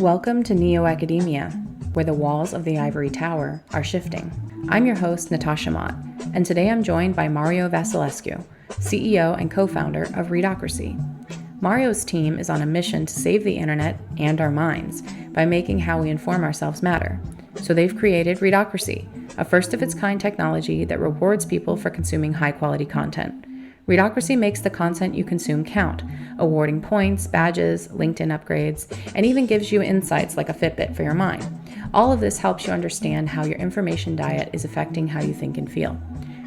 Welcome to Neo Academia, where the walls of the ivory tower are shifting. I'm your host, Natasha and today I'm joined by Mario Vasilescu, CEO and co-founder of Readocracy. Mario's team is on a mission to save the internet and our minds by making how we inform ourselves matter. So they've created Readocracy, a first-of-its-kind technology that rewards people for consuming high-quality content. Readocracy makes the content you consume count, awarding points, badges, LinkedIn upgrades, and even gives you insights like a Fitbit for your mind. All of this helps you understand how your information diet is affecting how you think and feel.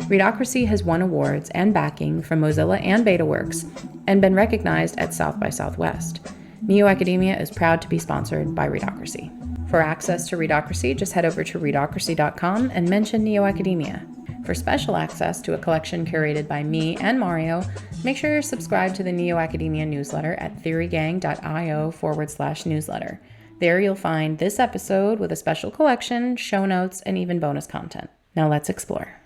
Readocracy has won awards and backing from Mozilla and BetaWorks and been recognized at South by Southwest. Neo Academia is proud to be sponsored by Readocracy. For access to Readocracy, just head over to readocracy.com and mention Neo Academia. For special access to a collection curated by me and Mario, make sure you're subscribed to the Neo Academia newsletter at theorygang.io/newsletter. There you'll find this episode with a special collection, show notes, and even bonus content. Now let's explore.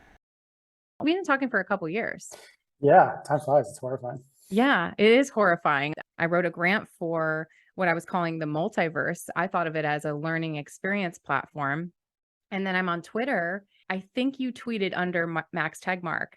We've been talking for a couple years. Yeah, time flies. It's horrifying. Yeah, it is horrifying. I wrote a grant for what I was calling the multiverse. I thought of it as a learning experience platform. And then I'm on Twitter. I think you tweeted under Max Tegmark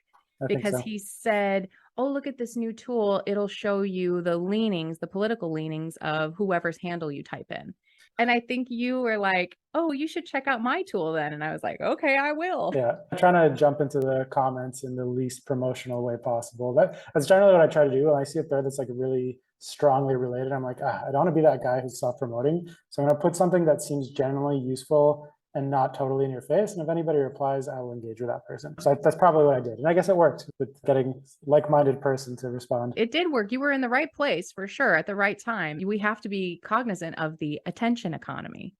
because he said, oh, look at this new tool. It'll show you the leanings, the political leanings of whoever's handle you type in. And I think you were like, oh, you should check out my tool then. And I was like, okay, I will. Yeah, I'm trying to jump into the comments in the least promotional way possible. That's generally what I try to do. When I see a thread that's like really strongly related, I'm like, I don't want to be that guy who's self-promoting. So I'm going to put something that seems generally useful and not totally in your face. And if anybody replies, I will engage with that person. So that's probably what I did. And I guess it worked with getting like-minded person to respond. It did work. You were in the right place for sure at the right time. We have to be cognizant of the attention economy.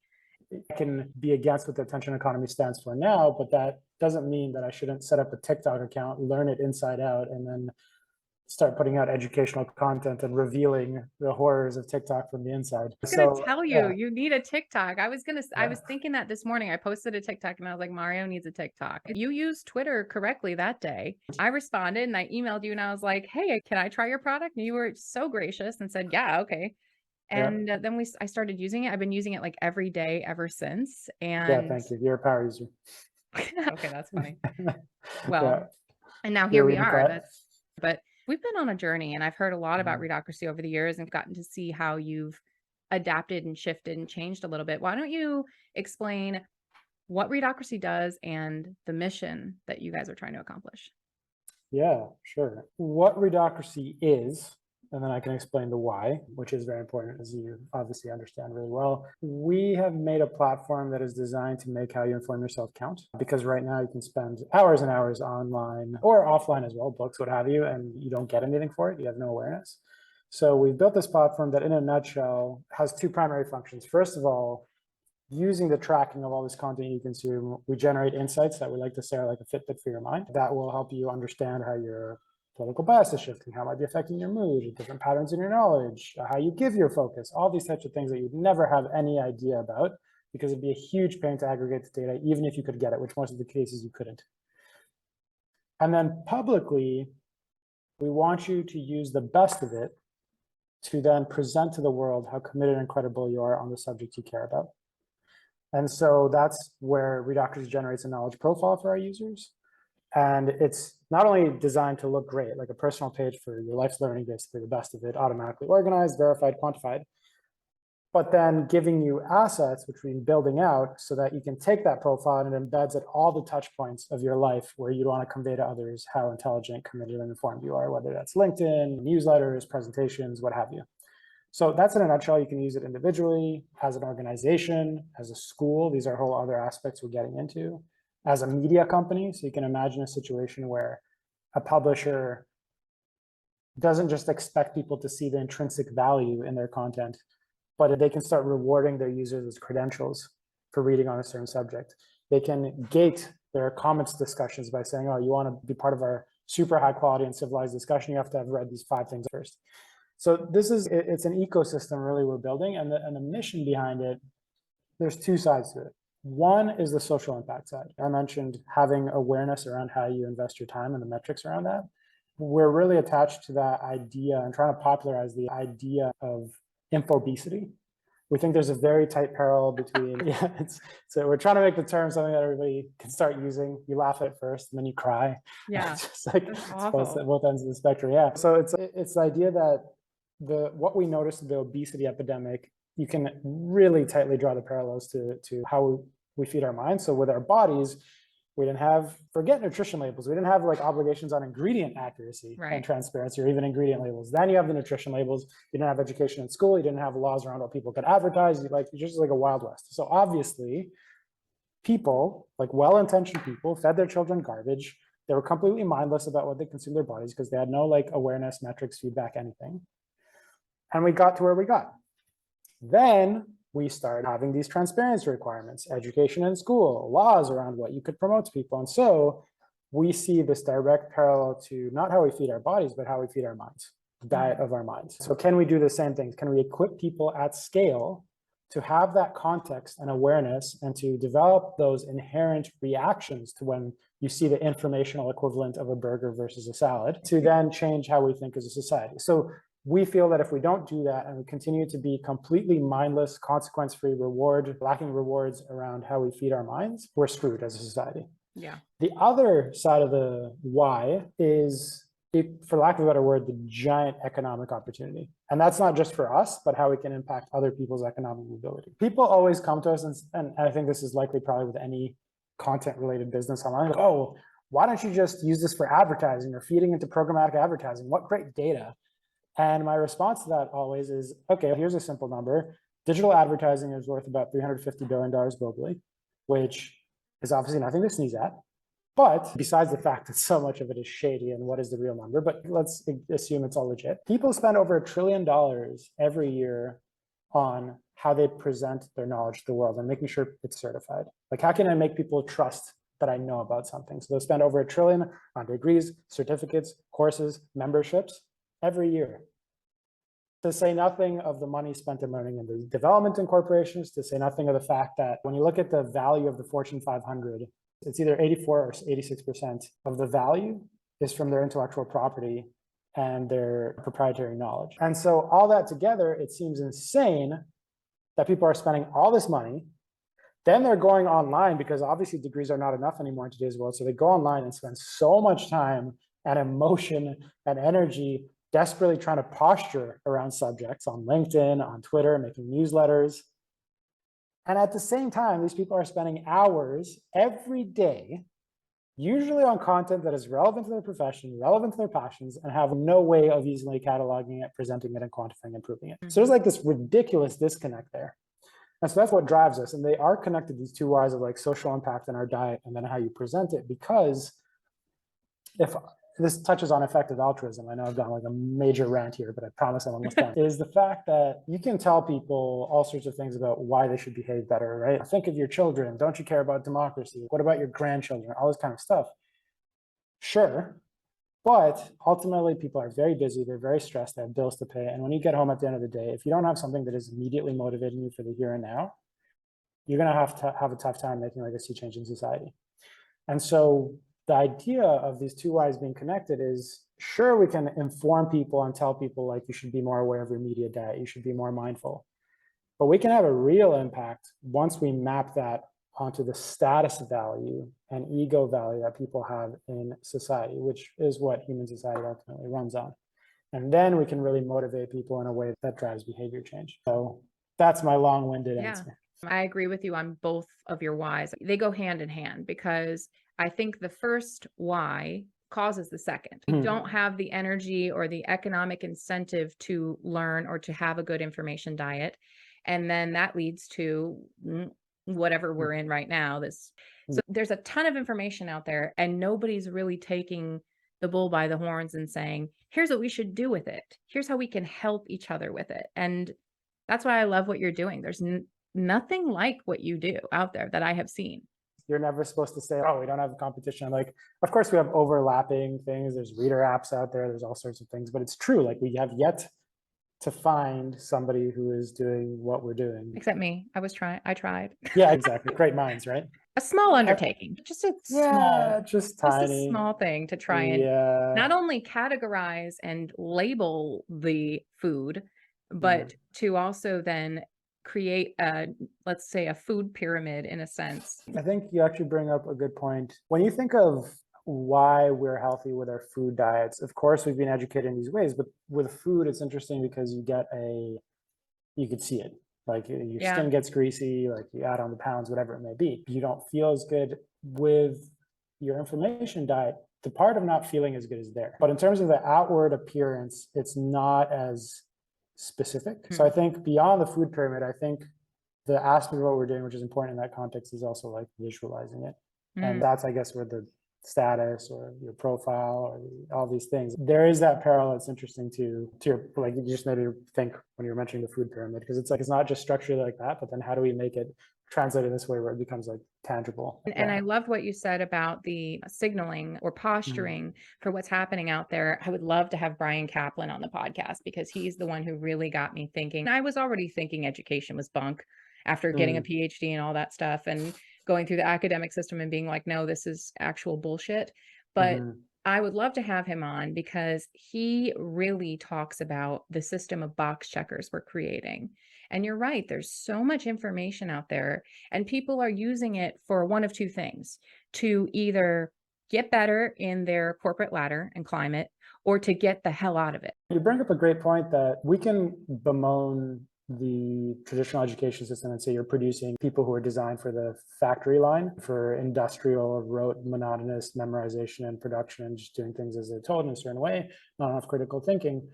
I can be against what the attention economy stands for now, but that doesn't mean that I shouldn't set up a TikTok account, learn it inside out, and then start putting out educational content and revealing the horrors of TikTok from the inside. I was going to tell you, you need a TikTok. I was thinking that this morning. I posted a TikTok and I was like, Mario needs a TikTok. You used Twitter correctly that day. I responded and I emailed you and I was like, hey, can I try your product? And you were so gracious and said, yeah, okay. And then I started using it. I've been using it like every day ever since. And yeah, thank you. You're a power user. Okay, that's funny. Well, and now here we are. But we've been on a journey and I've heard a lot about Readocracy over the years and gotten to see how you've adapted and shifted and changed a little bit. Why don't you explain what Readocracy does and the mission that you guys are trying to accomplish? Yeah, sure. What Readocracy is, and then I can explain the why, which is very important, as you obviously understand really well. We have made a platform that is designed to make how you inform yourself count, because right now you can spend hours and hours online or offline as well, books, what have you, and you don't get anything for it. You have no awareness. So we built this platform that in a nutshell has two primary functions. First of all, using the tracking of all this content you consume, we generate insights that we like to say are like a Fitbit for your mind. That will help you understand how your political bias is shifting, how it might be affecting your mood, different patterns in your knowledge, how you give your focus, all these types of things that you'd never have any idea about, because it'd be a huge pain to aggregate the data, even if you could get it, which most of the cases you couldn't. And then publicly, we want you to use the best of it to then present to the world how committed and credible you are on the subject you care about. And so that's where Readocracy generates a knowledge profile for our users. And it's not only designed to look great, like a personal page for your life's learning, basically the best of it, automatically organized, verified, quantified, but then giving you assets, which we've been building out so that you can take that profile and it embeds at all the touch points of your life where you want to convey to others how intelligent, committed, and informed you are, whether that's LinkedIn, newsletters, presentations, what have you. So that's in a nutshell. You can use it individually, as an organization, as a school. These are whole other aspects we're getting into. As a media company, so you can imagine a situation where a publisher doesn't just expect people to see the intrinsic value in their content, but they can start rewarding their users as credentials for reading on a certain subject. They can gate their comments discussions by saying, oh, you want to be part of our super high quality and civilized discussion, you have to have read these 5 things first. So it's an ecosystem really we're building, and the mission behind it, there's 2 sides to it. One is the social impact side. I mentioned having awareness around how you invest your time and the metrics around that. We're really attached to that idea and trying to popularize the idea of infobesity, We think there's a very tight parallel between, so we're trying to make the term something that everybody can start using. You laugh at first and then you cry. Yeah, It's just like that's it's awful. both ends of the spectrum. Yeah. So it's the idea that what we noticed in the obesity epidemic, you can really tightly draw the parallels to how we feed our minds. So with our bodies, we didn't have, forget nutrition labels. We didn't have like obligations on ingredient accuracy and transparency, or even ingredient labels. Then you have the nutrition labels. You didn't have education in school. You didn't have laws around what people could advertise. Like, it's just like a Wild West. So obviously people, like well-intentioned people, fed their children garbage. They were completely mindless about what they consumed their bodies because they had no like awareness, metrics, feedback, anything. And we got to where we got. Then we started having these transparency requirements, education in school, laws around what you could promote to people. And so we see this direct parallel to not how we feed our bodies, but how we feed our minds, diet of our minds. So can we do the same things? Can we equip people at scale to have that context and awareness and to develop those inherent reactions to when you see the informational equivalent of a burger versus a salad, to then change how we think as a society? So we feel that if we don't do that and we continue to be completely mindless, consequence-free, lacking rewards around how we feed our minds, we're screwed as a society. Yeah. The other side of the why is, for lack of a better word, the giant economic opportunity. And that's not just for us, but how we can impact other people's economic mobility. People always come to us, and I think this is likely probably with any content-related business online, like, oh, why don't you just use this for advertising or feeding into programmatic advertising? What great data. And my response to that always is, okay, here's a simple number. Digital advertising is worth about $350 billion globally, which is obviously nothing to sneeze at. But besides the fact that so much of it is shady and what is the real number, but let's assume it's all legit. People spend over $1 trillion every year on how they present their knowledge to the world and making sure it's certified. Like, how can I make people trust that I know about something? So they'll spend over $1 trillion on degrees, certificates, courses, memberships every year. To say nothing of the money spent in learning and the development in corporations, to say nothing of the fact that when you look at the value of the Fortune 500, it's either 84 or 86% of the value is from their intellectual property and their proprietary knowledge. And so all that together, it seems insane that people are spending all this money. Then they're going online because obviously degrees are not enough anymore in today's world. So they go online and spend so much time and emotion and energy desperately trying to posture around subjects on LinkedIn, on Twitter, making newsletters. And at the same time, these people are spending hours every day, usually on content that is relevant to their profession, relevant to their passions, and have no way of easily cataloging it, presenting it, and quantifying, improving it. So there's like this ridiculous disconnect there. And so that's what drives us. And they are connected, these two Y's of like social impact in our diet and then how you present it, because if this touches on effective altruism, I know I've done like a major rant here, but I promise I'm almost done, is the fact that you can tell people all sorts of things about why they should behave better, right? Think of your children. Don't you care about democracy? What about your grandchildren? All this kind of stuff. Sure. But ultimately, people are very busy. They're very stressed. They have bills to pay. And when you get home at the end of the day, if you don't have something that is immediately motivating you for the here and now, you're going to have a tough time making like a sea change in society. And so the idea of these two Y's being connected is, sure, we can inform people and tell people like, you should be more aware of your media diet, you should be more mindful. But we can have a real impact once we map that onto the status value and ego value that people have in society, which is what human society ultimately runs on. And then we can really motivate people in a way that drives behavior change. So that's my long-winded answer. I agree with you on both of your whys. They go hand in hand, because I think the first why causes the second. We don't have the energy or the economic incentive to learn or to have a good information diet. And then that leads to whatever we're in right now. So there's a ton of information out there, and nobody's really taking the bull by the horns and saying, here's what we should do with it. Here's how we can help each other with it. And that's why I love what you're doing. There's nothing like what you do out there that I have seen. You're never supposed to say, oh, we don't have a competition. Like, of course we have overlapping things. There's reader apps out there. There's all sorts of things, but it's true. Like, we have yet to find somebody who is doing what we're doing. Except me. I tried. Yeah, exactly. Great minds, right? A small undertaking, just a small thing to try and not only categorize and label the food, but to also then create a, let's say, a food pyramid in a sense. I think you actually bring up a good point. When you think of why we're healthy with our food diets, of course, we've been educated in these ways, but with food, it's interesting because you could see it. Like your Yeah. skin gets greasy, like you add on the pounds, whatever it may be. You don't feel as good with your inflammation diet. The part of not feeling as good is there. But in terms of the outward appearance, it's not as specific. So I think beyond the food pyramid, I think the aspect of what we're doing, which is important in that context, is also like visualizing it. And that's, I guess, where the status or your profile or all these things, there is that parallel. It's interesting to your, like, you just made me think when you were mentioning the food pyramid, because it's like, it's not just structured like that, but then how do we make it translated this way where it becomes like tangible? And I love what you said about the signaling or posturing for what's happening out there. I would love to have Brian Kaplan on the podcast because he's the one who really got me thinking. I was already thinking education was bunk after getting a PhD and all that stuff and going through the academic system and being like, no, this is actual bullshit. But I would love to have him on because he really talks about the system of box checkers we're creating. And you're right, there's so much information out there, and people are using it for one of two things: to either get better in their corporate ladder and climb it, or to get the hell out of it. You bring up a great point that we can bemoan the traditional education system and say you're producing people who are designed for the factory line, for industrial, rote, monotonous memorization and production, and just doing things as they're told in a certain way, not enough critical thinking.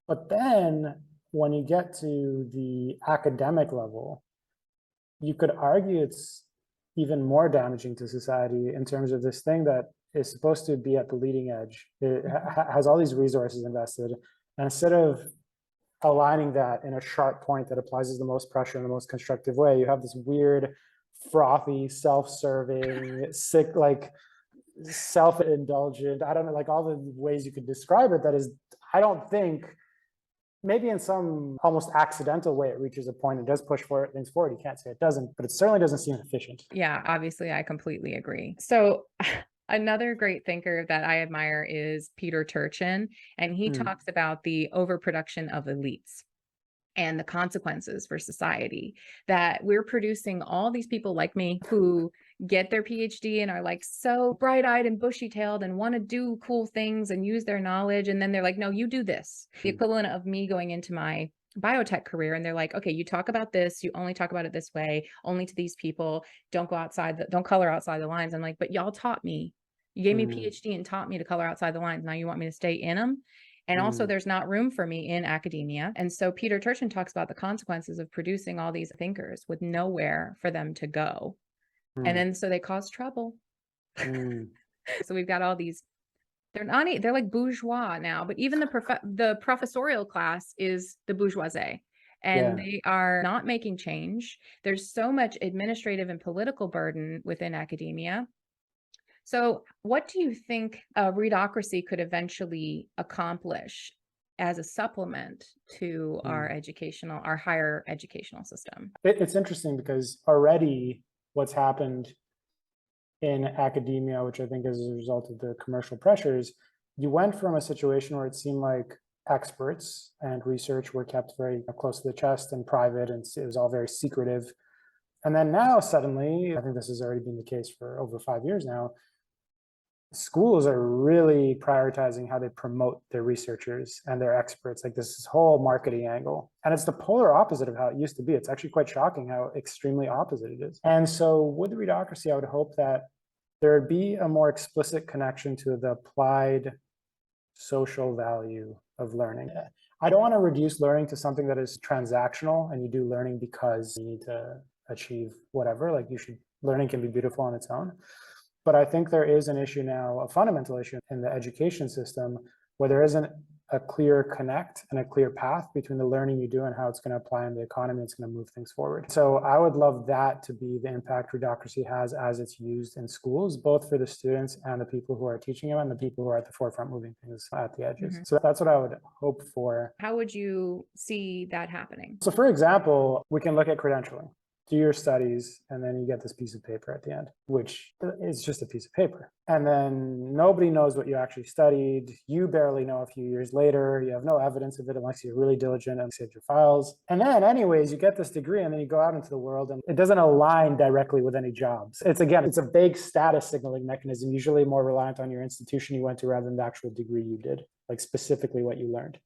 But then when you get to the academic level, you could argue it's even more damaging to society in terms of this thing that is supposed to be at the leading edge. It has all these resources invested, and instead of aligning that in a sharp point that applies the most pressure in the most constructive way, you have this weird, frothy, self-serving, sick, like self-indulgent, I don't know, like all the ways you could describe it, that is, I don't think, maybe in some almost accidental way, it reaches a point, it does push things forward. You can't say it doesn't, but it certainly doesn't seem efficient. Yeah, obviously, I completely agree. So another great thinker that I admire is Peter Turchin, and he talks about the overproduction of elites and the consequences for society, that we're producing all these people like me who get their PhD and are like so bright-eyed and bushy-tailed and want to do cool things and use their knowledge. And then they're like, no, you do this. The equivalent of me going into my biotech career, and they're like, okay, you talk about this, you only talk about it this way, only to these people, don't go outside, don't color outside the lines. I'm like, but y'all taught me, you gave me a PhD and taught me to color outside the lines. Now you want me to stay in them? And also there's not room for me in academia. And so Peter Turchin talks about the consequences of producing all these thinkers with nowhere for them to go. And then so they cause trouble. So we've got all these, they're like bourgeois now, but even the professorial class is the bourgeoisie. And they are not making change. There's so much administrative and political burden within academia. So what do you think Readocracy could eventually accomplish as a supplement to our higher educational system? It's interesting because already what's happened in academia, which I think is a result of the commercial pressures, you went from a situation where it seemed like experts and research were kept very close to the chest and private, and it was all very secretive. And then now suddenly, I think this has already been the case for over 5 years now, schools are really prioritizing how they promote their researchers and their experts, like this whole marketing angle. And it's the polar opposite of how it used to be. It's actually quite shocking how extremely opposite it is. And so with Readocracy, I would hope that there would be a more explicit connection to the applied social value of learning. I don't want to reduce learning to something that is transactional and you do learning because you need to achieve whatever. Like learning can be beautiful on its own. But I think there is an issue now, a fundamental issue in the education system, where there isn't a clear connect and a clear path between the learning you do and how it's going to apply in the economy. It's going to move things forward. So I would love that to be the impact Readocracy has as it's used in schools, both for the students and the people who are teaching them and the people who are at the forefront moving things at the edges. So that's what I would hope for. How would you see that happening? So for example, we can look at credentialing. do your studies, and then you get this piece of paper at the end, which is just a piece of paper. And then nobody knows what you actually studied. You barely know a few years later. You have no evidence of it unless you're really diligent and saved your files. And then anyways, you get this degree and then you go out into the world and it doesn't align directly with any jobs. It's a vague status signaling mechanism, usually more reliant on your institution you went to rather than the actual degree you did, like specifically what you learned.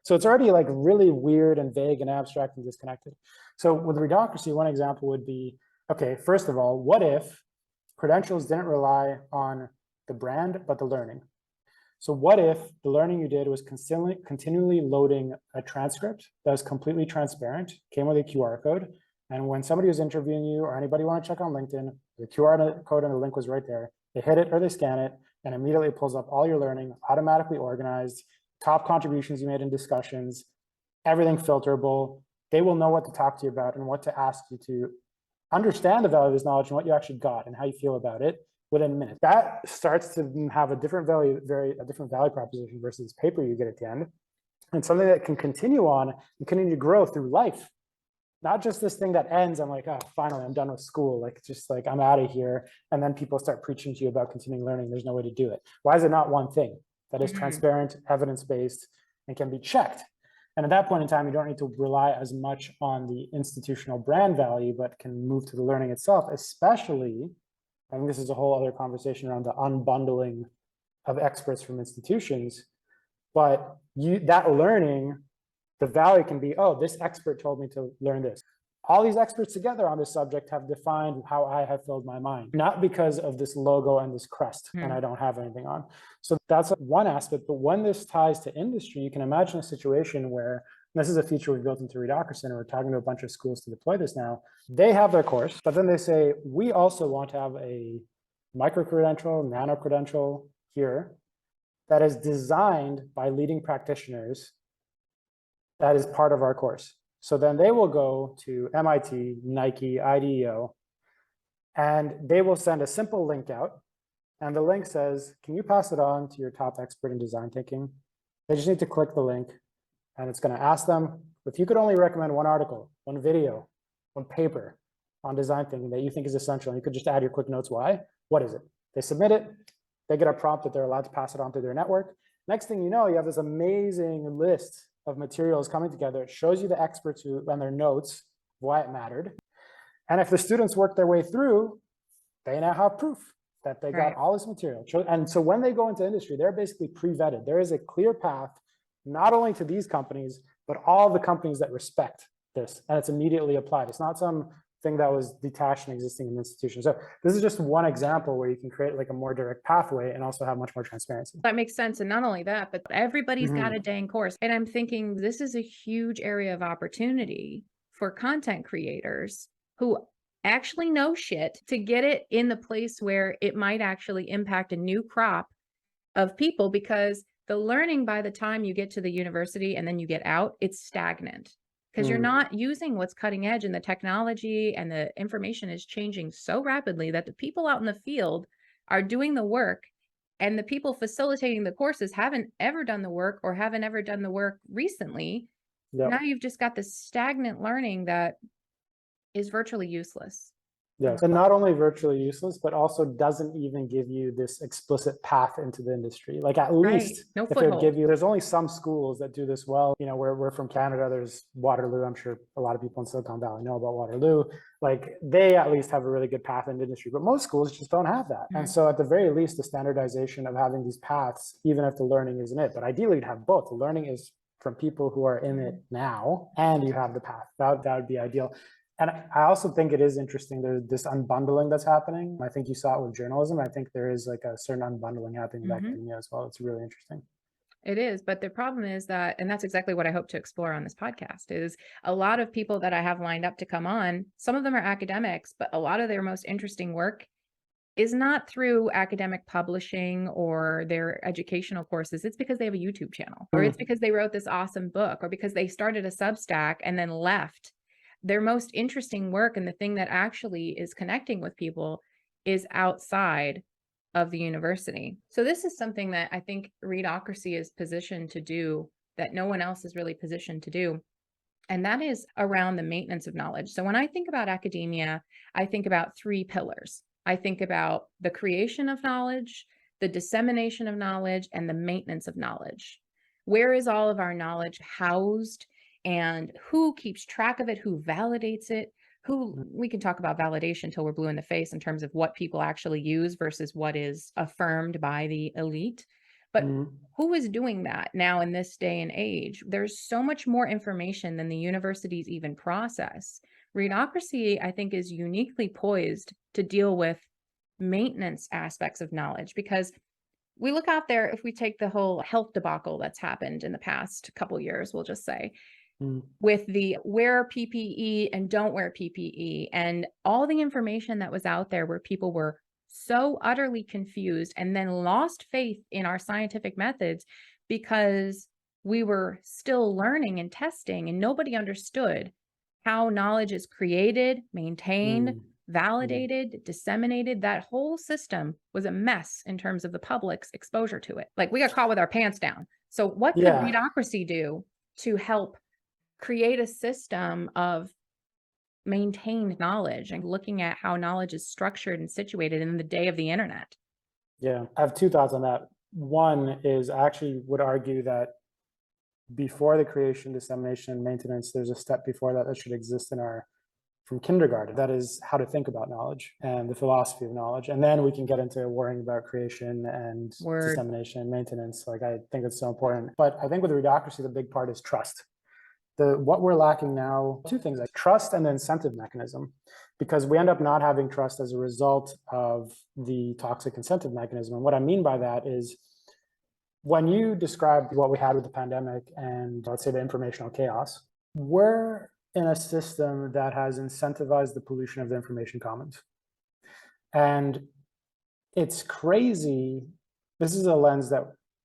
So it's already like really weird and vague and abstract and disconnected. So with Readocracy, one example would be, okay, first of all, what if credentials didn't rely on the brand, but the learning? So what if the learning you did was continually loading a transcript that was completely transparent, came with a QR code, and when somebody was interviewing you or anybody want to check on LinkedIn, the QR code and the link was right there. They hit it or they scan it, and immediately it pulls up all your learning, automatically organized, top contributions you made in discussions, everything filterable. They will know what to talk to you about and what to ask you to understand the value of this knowledge and what you actually got and how you feel about it within minutes. That starts to have a different value proposition versus paper you get at the end, and something that can continue on and continue to grow through life. Not just this thing that ends, I'm like, oh, finally, I'm done with school. Like, just like, I'm out of here. And then people start preaching to you about continuing learning. There's no way to do it. Why is it not one thing that is transparent, evidence-based, and can be checked? And at that point in time, you don't need to rely as much on the institutional brand value, but can move to the learning itself, especially, I think this is a whole other conversation around the unbundling of experts from institutions, but that learning, the value can be, oh, this expert told me to learn this. All these experts together on this subject have defined how I have filled my mind, not because of this logo and this crest, and I don't have anything on. So that's one aspect. But when this ties to industry, you can imagine a situation where, this is a feature we built into Readocracy, and we're talking to a bunch of schools to deploy this now. They have their course, but then they say, we also want to have a micro-credential, nano-credential here that is designed by leading practitioners that is part of our course. So then they will go to MIT, Nike, IDEO, and they will send a simple link out. And the link says, can you pass it on to your top expert in design thinking? They just need to click the link, and it's going to ask them, if you could only recommend one article, one video, one paper on design thinking that you think is essential, and you could just add your quick notes why, what is it? They submit it. They get a prompt that they're allowed to pass it on to their network. Next thing you know, you have this amazing list of materials coming together. It shows you the experts who and their notes, why it mattered. And if the students work their way through, they now have proof that they got all this material. And so when they go into industry, they're basically pre-vetted. There is a clear path, not only to these companies, but all the companies that respect this, and it's immediately applied. It's not some thing that was detached and existing in institutions. So this is just one example where you can create like a more direct pathway and also have much more transparency. That makes sense. And not only that, but everybody's got a dang course. And I'm thinking this is a huge area of opportunity for content creators who actually know shit to get it in the place where it might actually impact a new crop of people, because the learning by the time you get to the university and then you get out, it's stagnant. Because you're not using what's cutting edge, and the technology and the information is changing so rapidly that the people out in the field are doing the work, and the people facilitating the courses haven't ever done the work or haven't ever done the work recently. Now you've just got this stagnant learning that is virtually useless. Yes, and not only virtually useless, but also doesn't even give you this explicit path into the industry. Like at least no if they foothold. give you, there's only some schools that do this well. You know, we're from Canada, there's Waterloo. I'm sure a lot of people in Silicon Valley know about Waterloo. Like they at least have a really good path into industry, but most schools just don't have that. And so at the very least, the standardization of having these paths, even if the learning isn't it, but ideally you'd have both. The learning is from people who are in it now, and you have the path. That would be ideal. And I also think it is interesting, there's this unbundling that's happening. I think you saw it with journalism. I think there is like a certain unbundling happening with academia as well. It's really interesting. It is, but the problem is that, and that's exactly what I hope to explore on this podcast, is a lot of people that I have lined up to come on, some of them are academics, but a lot of their most interesting work is not through academic publishing or their educational courses. It's because they have a YouTube channel, or it's because they wrote this awesome book, or because they started a Substack and then left. Their most interesting work, and the thing that actually is connecting with people, is outside of the university. So this is something that I think Readocracy is positioned to do that no one else is really positioned to do. And that is around the maintenance of knowledge. So when I think about academia, I think about three pillars. I think about the creation of knowledge, the dissemination of knowledge, and the maintenance of knowledge. Where is all of our knowledge housed, and who keeps track of it, who validates it? We can talk about validation till we're blue in the face in terms of what people actually use versus what is affirmed by the elite. But who is doing that now in this day and age? There's so much more information than the universities even process. Readocracy, I think, is uniquely poised to deal with maintenance aspects of knowledge, because we look out there, if we take the whole health debacle that's happened in the past couple years, we'll just say, with the wear PPE and don't wear PPE and all the information that was out there where people were so utterly confused and then lost faith in our scientific methods because we were still learning and testing and nobody understood how knowledge is created, maintained, validated, disseminated. That whole system was a mess in terms of the public's exposure to it. Like, we got caught with our pants down. So what could Readocracy do to help create a system of maintained knowledge and looking at how knowledge is structured and situated in the day of the internet? Yeah, I have two thoughts on that. One is, I actually would argue that before the creation, dissemination, and maintenance, there's a step before that that should exist in our, from kindergarten. That is how to think about knowledge and the philosophy of knowledge. And then we can get into worrying about creation and dissemination and maintenance. Like, I think it's so important. But I think with Readocracy, the big part is trust. What we're lacking now, two things, like trust and the incentive mechanism, because we end up not having trust as a result of the toxic incentive mechanism. And what I mean by that is, when you described what we had with the pandemic and, let's say, the informational chaos, we're in a system that has incentivized the pollution of the information commons. And it's crazy. This is a lens that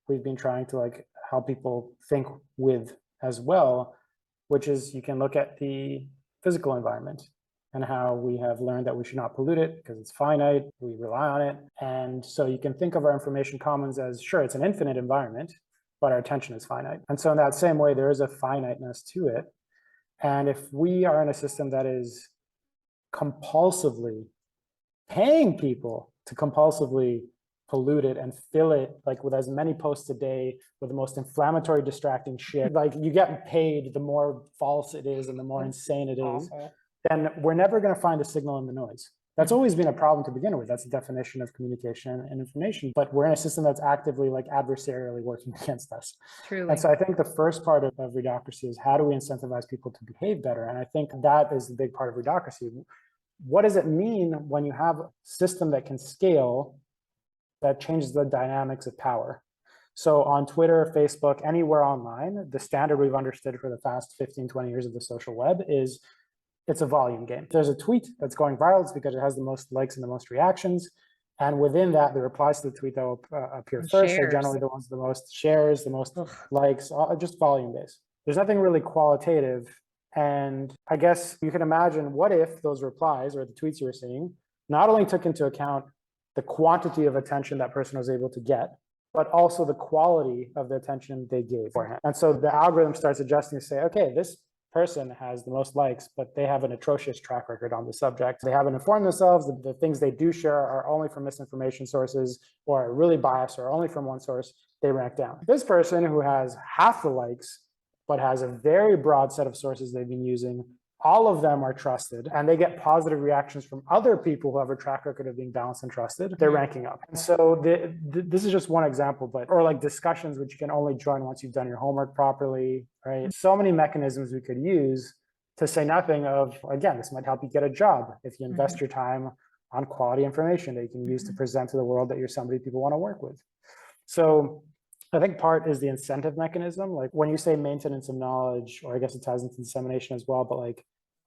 we've been trying to help people think with as well, which is, you can look at the physical environment and how we have learned that we should not pollute it because it's finite, we rely on it. And so you can think of our information commons as, sure, it's an infinite environment, but our attention is finite. And so in that same way, there is a finiteness to it. And if we are in a system that is compulsively paying people to compulsively pollute it and fill it with as many posts a day with the most inflammatory, distracting shit, you get paid the more false it is and the more insane it is, then we're never going to find a signal in the noise. That's always been a problem to begin with. That's the definition of communication and information. But we're in a system that's actively adversarially working against us. Truly. And so I think the first part of Readocracy is, how do we incentivize people to behave better? And I think that is the big part of Readocracy. What does it mean when you have a system that can scale, that changes the dynamics of power? So on Twitter, Facebook, anywhere online, the standard we've understood for the past 15, 20 years of the social web is, it's a volume game. If there's a tweet that's going viral, it's because it has the most likes and the most reactions. And within that, the replies to the tweet that will appear first are generally the ones with the most shares, the most likes, just volume based. There's nothing really qualitative. And I guess you can imagine, what if those replies or the tweets you were seeing not only took into account the quantity of attention that person was able to get, but also the quality of the attention they gave beforehand. And so the algorithm starts adjusting to say, okay, this person has the most likes, but they have an atrocious track record on the subject. They haven't informed themselves. The things they do share are only from misinformation sources, or are really biased, or only from one source. They rank down. This person who has half the likes, but has a very broad set of sources they've been using, all of them are trusted, and they get positive reactions from other people who have a track record of being balanced and trusted. They're ranking up. And so this is just one example, but, or discussions which you can only join once you've done your homework properly, right? So many mechanisms we could use, to say nothing of, again, this might help you get a job if you invest your time on quality information that you can use to present to the world that you're somebody people want to work with. So I think part is the incentive mechanism. When you say maintenance of knowledge, or I guess it ties into dissemination as well, but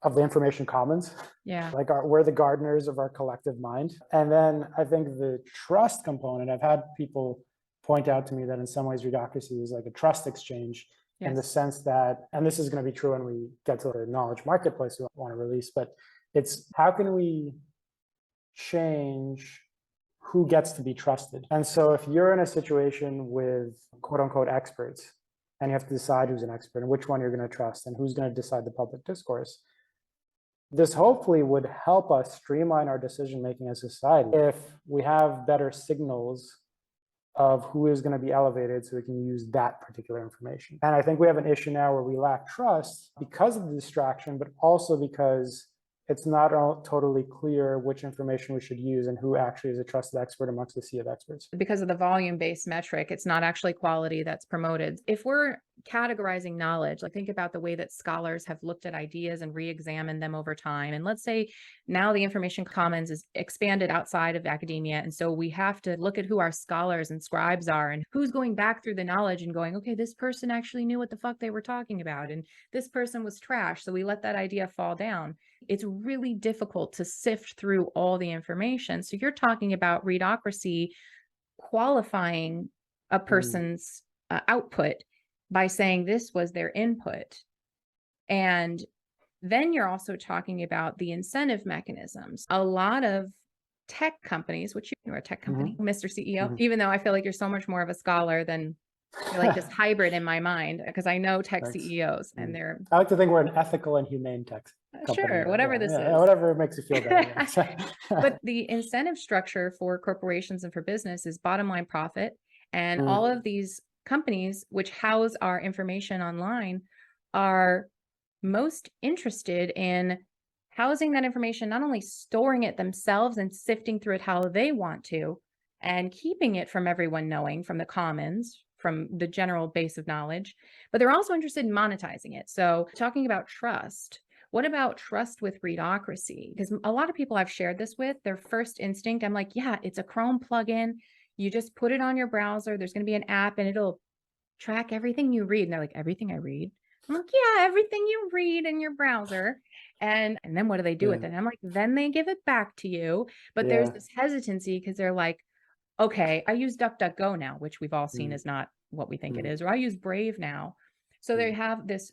of the information commons. Yeah. We're the gardeners of our collective mind. And then I think the trust component, I've had people point out to me that in some ways Readocracy is like a trust exchange, in the sense that, and this is going to be true when we get to the knowledge marketplace we want to release, but it's, how can we change who gets to be trusted? And so if you're in a situation with quote unquote experts, and you have to decide who's an expert and which one you're going to trust and who's going to decide the public discourse. This hopefully would help us streamline our decision-making as a society if we have better signals of who is going to be elevated so we can use that particular information. And I think we have an issue now where we lack trust because of the distraction, but also because it's not totally clear which information we should use and who actually is a trusted expert amongst the sea of experts. Because of the volume-based metric, it's not actually quality that's promoted. If we're categorizing knowledge, like think about the way that scholars have looked at ideas and re-examined them over time. And let's say now the information commons is expanded outside of academia. And so we have to look at who our scholars and scribes are and who's going back through the knowledge and going, okay, this person actually knew what the fuck they were talking about. And this person was trash. So we let that idea fall down. It's really difficult to sift through all the information. So you're talking about Readocracy qualifying a person's output by saying this was their input. And then you're also talking about the incentive mechanisms. A lot of tech companies, which you're a tech company, Mr. CEO, even though I feel like you're so much more of a scholar than you're like this hybrid in my mind, because I know tech CEOs and they're. I like to think we're an ethical and humane tech company. Sure, whatever this is. Whatever makes you feel better. But the incentive structure for corporations and for business is bottom line profit. And all of these companies which house our information online are most interested in housing that information, not only storing it themselves and sifting through it how they want to, and keeping it from everyone knowing, from the commons, from the general base of knowledge, but they're also interested in monetizing it. So talking about trust, what about trust with Readocracy? Because a lot of people I've shared this with, their first instinct, I'm like, yeah, it's a Chrome plugin. You just put it on your browser. There's going to be an app and it'll track everything you read. And they're like, everything I read? I'm like, yeah, everything you read in your browser. And then what do they do with it? And I'm like, then they give it back to you. But there's this hesitancy because they're like, okay, I use DuckDuckGo now, which we've all seen is not what we think it is, or I use Brave now. So they have this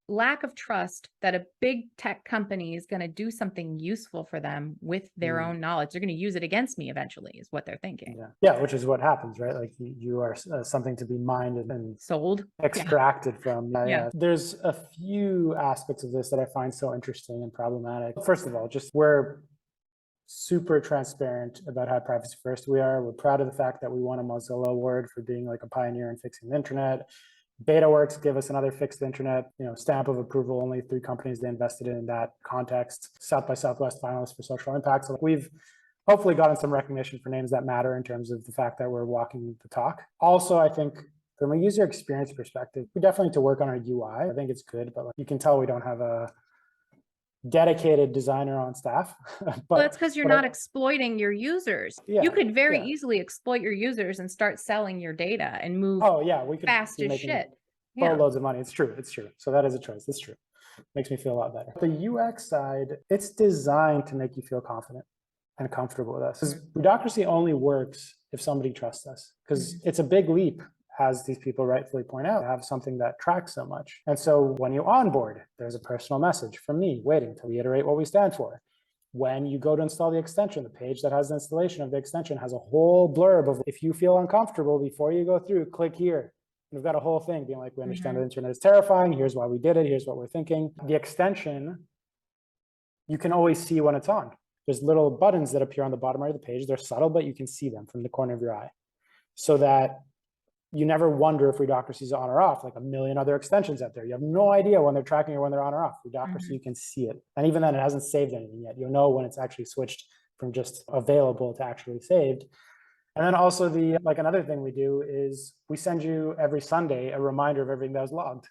lack of trust that a big tech company is going to do something useful for them with their own knowledge. They're going to use it against me eventually, is what they're thinking. Yeah, which is what happens, right? Like you are something to be mined and sold, extracted from. There's a few aspects of this that I find so interesting and problematic. First of all, just we're super transparent about how privacy first we are. We're proud of the fact that we won a Mozilla award for being like a pioneer in fixing the internet. BetaWorks give us another fixed internet, stamp of approval. Only 3 companies they invested in that context. South by Southwest finalist for social impact. So we've hopefully gotten some recognition for names that matter in terms of the fact that we're walking the talk. Also, I think from a user experience perspective, we definitely need to work on our UI. I think it's good, but you can tell we don't have a dedicated designer on staff. Well, that's because you're not exploiting your users. You could very easily exploit your users and start selling your data and move we could fast as shit. Boatloads of money. It's true. So that is a choice. It's true. Makes me feel a lot better. The UX side, it's designed to make you feel confident and comfortable with us. Because Readocracy only works if somebody trusts us, because it's a big leap, as these people rightfully point out, have something that tracks so much. And so when you onboard, there's a personal message from me waiting to reiterate what we stand for. When you go to install the extension, the page that has the installation of the extension has a whole blurb of, if you feel uncomfortable before you go through, click here. And we've got a whole thing being like, we understand the internet is terrifying. Here's why we did it. Here's what we're thinking. The extension, you can always see when it's on. There's little buttons that appear on the bottom right of the page. They're subtle, but you can see them from the corner of your eye, so that you never wonder if Readocracy is on or off, like a million other extensions out there. You have no idea when they're tracking or when they're on or off. Readocracy, you can see it. And even then, it hasn't saved anything yet. You'll know when it's actually switched from just available to actually saved. And then also another thing we do is we send you every Sunday a reminder of everything that was logged.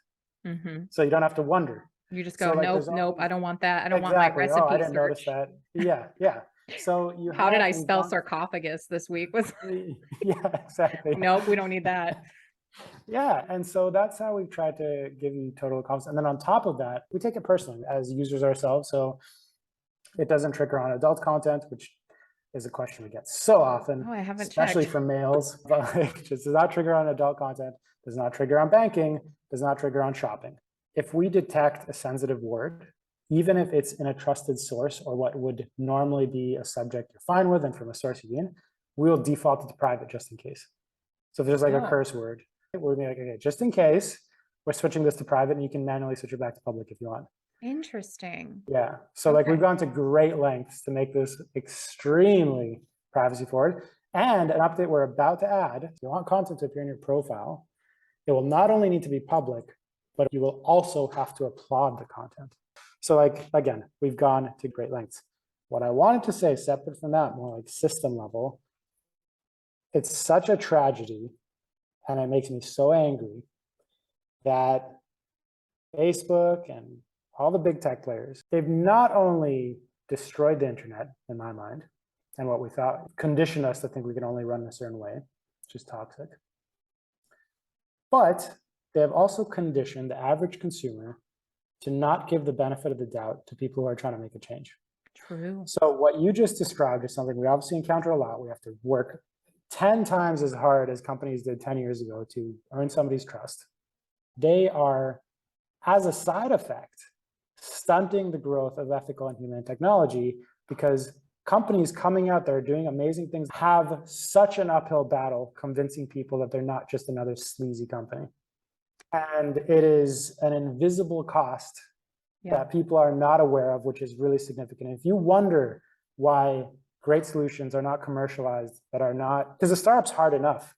So you don't have to wonder. You just go, nope, I don't want that. I don't want my recipe I didn't notice that. Yeah. So how did I spell sarcophagus this week? Yeah, exactly. Nope, we don't need that. Yeah, and so that's how we've tried to give you total confidence. And then on top of that, we take it personally as users ourselves. So it doesn't trigger on adult content, which is a question we get so often. Oh, I haven't especially checked. from males. But just does not trigger on adult content, does not trigger on banking, does not trigger on shopping. If we detect a sensitive word, even if it's in a trusted source or what would normally be a subject you're fine with and from a source you're in, we'll default it to private just in case. So if there's like a curse word We're gonna be like, okay, just in case, we're switching this to private, and you can manually switch it back to public if you want. Interesting. Yeah. So like we've gone to great lengths to make this extremely privacy forward. And an update we're about to add, if you want content to appear in your profile, it will not only need to be public, but you will also have to applaud the content. So like, again, we've gone to great lengths. What I wanted to say, separate from that, more like system level, it's such a tragedy, and it makes me so angry that Facebook and all the big tech players, they've not only destroyed the internet, in my mind, and what we thought conditioned us to think we can only run a certain way, which is toxic, but they have also conditioned the average consumer to not give the benefit of the doubt to people who are trying to make a change. True. So what you just described is something we obviously encounter a lot. We have to work 10 times as hard as companies did 10 years ago to earn somebody's trust. They are, as a side effect, stunting the growth of ethical and human technology, because companies coming out there doing amazing things have such an uphill battle convincing people that they're not just another sleazy company. And it is an invisible cost that people are not aware of, which is really significant. If you wonder why great solutions are not commercialized, that are not, because the startup's hard enough.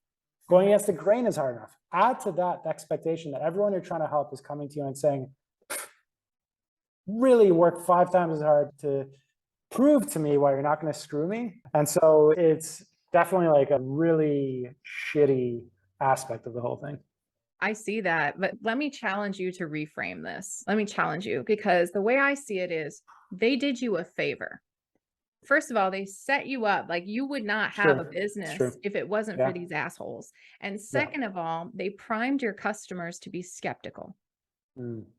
Going against the grain is hard enough. Add to that the expectation that everyone you're trying to help is coming to you and saying, really work 5 times as hard to prove to me why you're not going to screw me. And so it's definitely like a really shitty aspect of the whole thing. I see that, but let me challenge you to reframe this. Let me challenge you, because the way I see it is they did you a favor. First of all, they set you up. Like, you would not have a business if it wasn't for these assholes. And second of all, they primed your customers to be skeptical.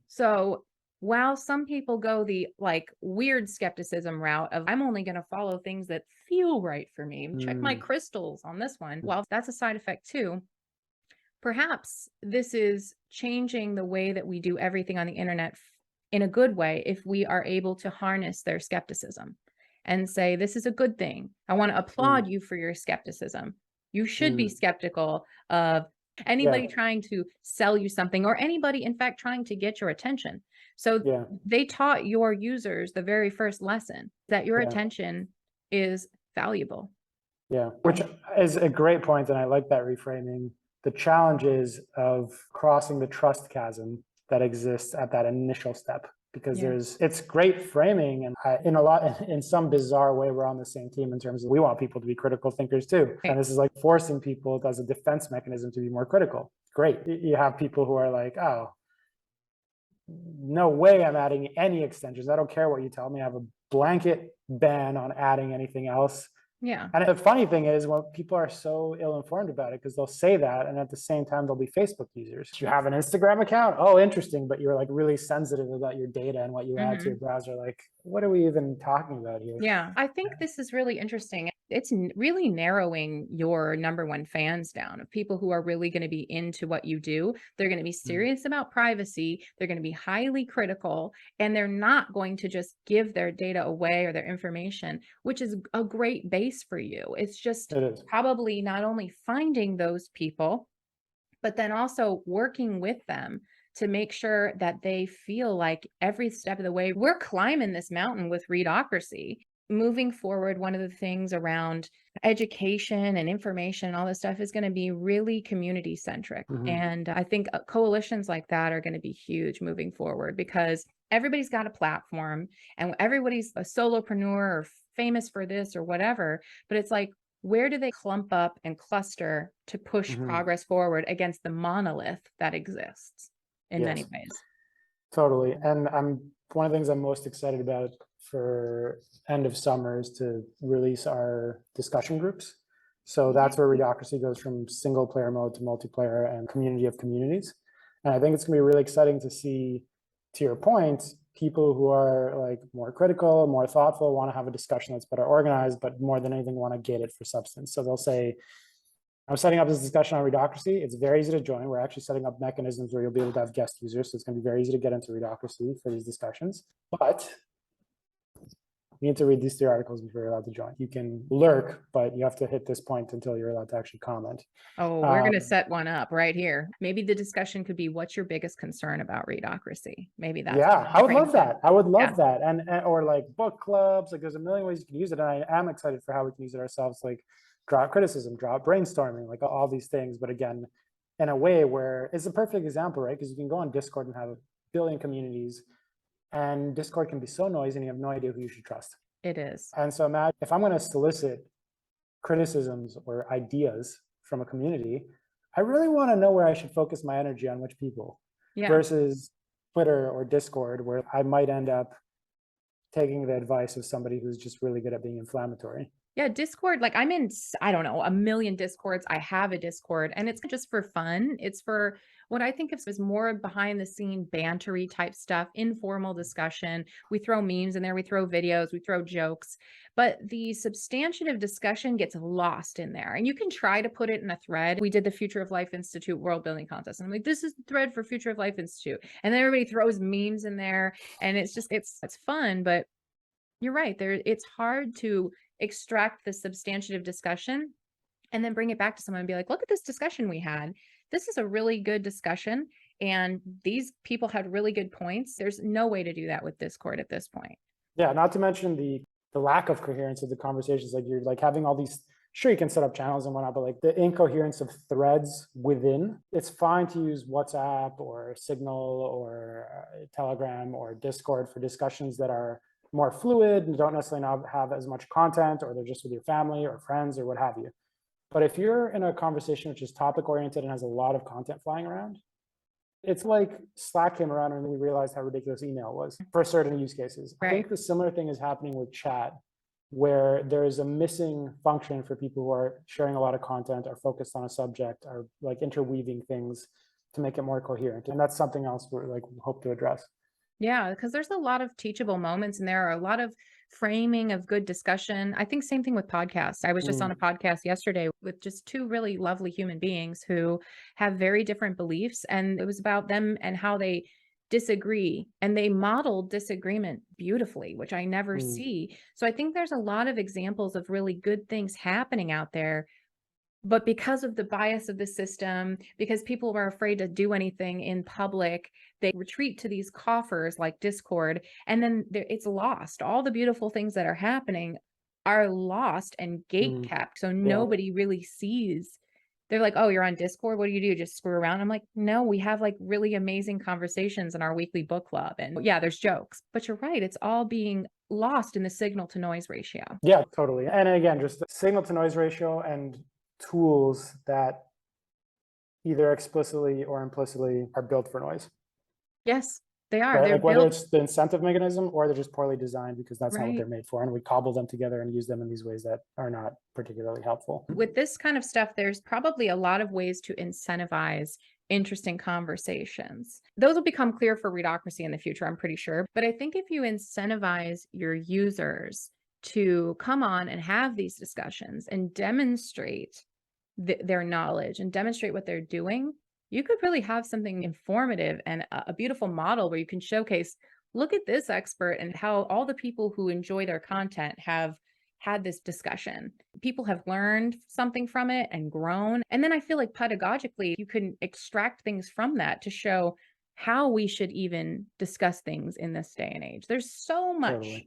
So while some people go the like weird skepticism route of, I'm only going to follow things that feel right for me, check my crystals on this one, well, that's a side effect too. Perhaps this is changing the way that we do everything on the internet in a good way if we are able to harness their skepticism and say, this is a good thing. I want to applaud you for your skepticism. You should be skeptical of anybody trying to sell you something, or anybody, in fact, trying to get your attention. So they taught your users the very first lesson that your attention is valuable. Yeah, which is a great point, and I like that reframing. The challenges of crossing the trust chasm that exists at that initial step, because it's great framing, and in some bizarre way, we're on the same team in terms of we want people to be critical thinkers too. And this is like forcing people as a defense mechanism to be more critical. Great. You have people who are like, oh, no way I'm adding any extensions. I don't care what you tell me. I have a blanket ban on adding anything else. Yeah. And the funny thing is, when people are so ill-informed about it, because they'll say that, and at the same time, they'll be Facebook users. You have an Instagram account? Oh, interesting. But you're like really sensitive about your data and what you add to your browser. Like, what are we even talking about here? Yeah, I think this is really interesting. It's really narrowing your #1 fans down, of people who are really going to be into what you do. They're going to be serious about privacy. They're going to be highly critical, and they're not going to just give their data away or their information, which is a great base for you. It's just probably not only finding those people, but then also working with them to make sure that they feel like every step of the way we're climbing this mountain with Readocracy. Moving forward, one of the things around education and information and all this stuff is going to be really community centric. And I think coalitions like that are going to be huge moving forward, because everybody's got a platform and everybody's a solopreneur or famous for this or whatever. But it's like, where do they clump up and cluster to push progress forward against the monolith that exists in many ways? Totally. And one of the things I'm most excited about for end of summer is to release our discussion groups. So that's where Readocracy goes from single player mode to multiplayer and community of communities. And I think it's gonna be really exciting to see, to your point, people who are like more critical, more thoughtful, want to have a discussion that's better organized, but more than anything want to get it for substance. So they'll say, I'm setting up this discussion on Readocracy. It's very easy to join. We're actually setting up mechanisms where you'll be able to have guest users. So it's going to be very easy to get into Readocracy for these discussions. But you need to read these 3 articles before you're allowed to join. You can lurk, but you have to hit this point until you're allowed to actually comment. Oh, we're going to set one up right here. Maybe the discussion could be, what's your biggest concern about Readocracy? Maybe that's. Yeah, I would love that. I would love Yeah. that. And or like book clubs, like there's a million ways you can use it. And I am excited for how we can use it ourselves, like draw out criticism, draw out brainstorming, like all these things. But again, in a way where it's a perfect example, right? Because you can go on Discord and have a billion communities, and Discord can be so noisy and you have no idea who you should trust. It is. And so imagine if I'm going to solicit criticisms or ideas from a community, I really want to know where I should focus my energy on which people, versus Twitter or Discord, where I might end up taking the advice of somebody who's just really good at being inflammatory. Yeah, Discord, like I'm in, I don't know, a million Discords. I have a Discord, and it's just for fun. It's for what I think of as more behind the scene bantery type stuff, informal discussion. We throw memes in there, we throw videos, we throw jokes, but the substantive discussion gets lost in there. And you can try to put it in a thread. We did the Future of Life Institute world building contest. And I'm like, this is the thread for Future of Life Institute. And then everybody throws memes in there, and it's just, it's fun, but you're right. It's hard to extract the substantive discussion and then bring it back to someone and be like, look at this discussion we had. This is a really good discussion, and these people had really good points. There's no way to do that with Discord at this point. Yeah, not to mention the lack of coherence of the conversations. Like you're like having all these, sure, you can set up channels and whatnot, but like the incoherence of threads within, it's fine to use WhatsApp or Signal or Telegram or Discord for discussions that are more fluid and don't necessarily not have as much content, or they're just with your family or friends or what have you. But if you're in a conversation which is topic oriented and has a lot of content flying around, it's like Slack came around and we realized how ridiculous email was for certain use cases. Right. I think the similar thing is happening with chat, where there is a missing function for people who are sharing a lot of content, are focused on a subject, are like interweaving things to make it more coherent. And that's something else we're like hope to address. Yeah, because there's a lot of teachable moments, and there are a lot of framing of good discussion. I think same thing with podcasts. I was just on a podcast yesterday with just 2 really lovely human beings who have very different beliefs, and it was about them and how they disagree, and they modeled disagreement beautifully, which I never see. So I think there's a lot of examples of really good things happening out there. But because of the bias of the system, because people are afraid to do anything in public, they retreat to these coffers like Discord, and then it's lost. All the beautiful things that are happening are lost and gate kept. So nobody really sees. They're like, oh, you're on Discord. What do? Just screw around? I'm like, no, we have like really amazing conversations in our weekly book club. And yeah, there's jokes, but you're right. It's all being lost in the signal to noise ratio. Yeah, totally. And again, just the signal to noise ratio and tools that either explicitly or implicitly are built for noise. Yes, they are. Right? They're like whether built. it's the incentive mechanism or they're just poorly designed because that's not what Right. they're made for. And we cobble them together and use them in these ways that are not particularly helpful. With this kind of stuff, there's probably a lot of ways to incentivize interesting conversations. Those will become clear for Readocracy in the future, I'm pretty sure. But I think if you incentivize your users to come on and have these discussions and demonstrate their knowledge and demonstrate what they're doing, you could really have something informative and a beautiful model where you can showcase, look at this expert and how all the people who enjoy their content have had this discussion. People have learned something from it and grown. And then I feel like pedagogically, you can extract things from that to show how we should even discuss things in this day and age. There's so much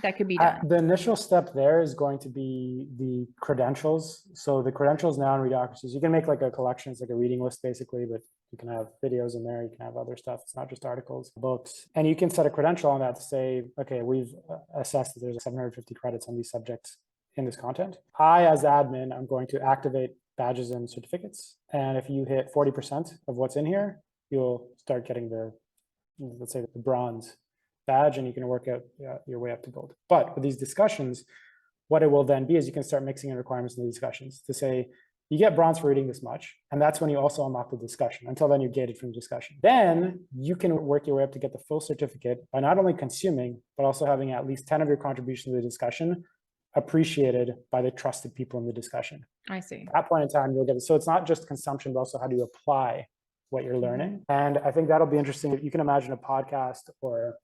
that could be done. The initial step there is going to be the credentials. So the credentials now in Readocracy, you can make like a collection, it's like a reading list basically, but you can have videos in there, you can have other stuff. It's not just articles, books. And you can set a credential on that to say, okay, we've assessed that there's 750 credits on these subjects in this content. I, as admin, I'm going to activate badges and certificates. And if you hit 40% of what's in here, you'll start getting the, let's say, the bronze badge, and you can work out your way up to gold. But with these discussions, what it will then be is you can start mixing in requirements in the discussions to say, you get bronze for reading this much, and that's when you also unlock the discussion. Until then, you're gated from the discussion. Then you can work your way up to get the full certificate by not only consuming, but also having at least 10 of your contributions to the discussion appreciated by the trusted people in the discussion. I see. At that point in time, you'll get it. So it's not just consumption, but also how do you apply what you're learning. And I think that'll be interesting. You can imagine a podcast or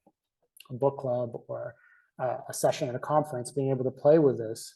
a book club or a session at a conference, being able to play with this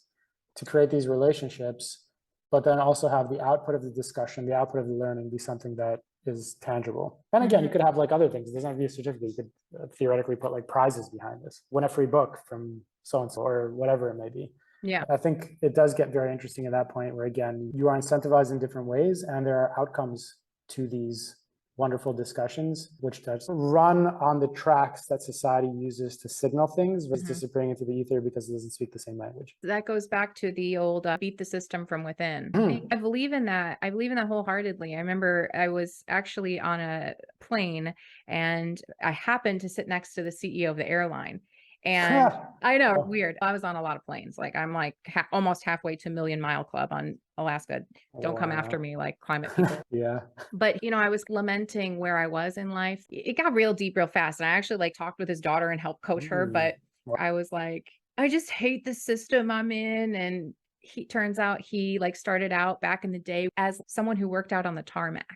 to create these relationships, but then also have the output of the discussion, the output of the learning be something that is tangible. And again, you could have like other things. It doesn't have to be a certificate. You could theoretically put like prizes behind this. Win a free book from so-and-so or whatever it may be. Yeah. I think it does get very interesting at that point where, again, you are incentivized in different ways and there are outcomes to these wonderful discussions, which does run on the tracks that society uses to signal things versus disappearing into the ether because it doesn't speak the same language. That goes back to the old beat the system from within. I believe in that. I believe in that wholeheartedly. I remember I was actually on a plane and I happened to sit next to the CEO of the airline. And I know, weird. I was on a lot of planes. Like I'm like almost halfway to Million Mile Club on Alaska. Don't come after me, like climate people. Yeah. But, you know, I was lamenting where I was in life. It got real deep real fast. And I actually like talked with his daughter and helped coach her. But I was like, I just hate the system I'm in. And he turns out he like started out back in the day as someone who worked out on the tarmac.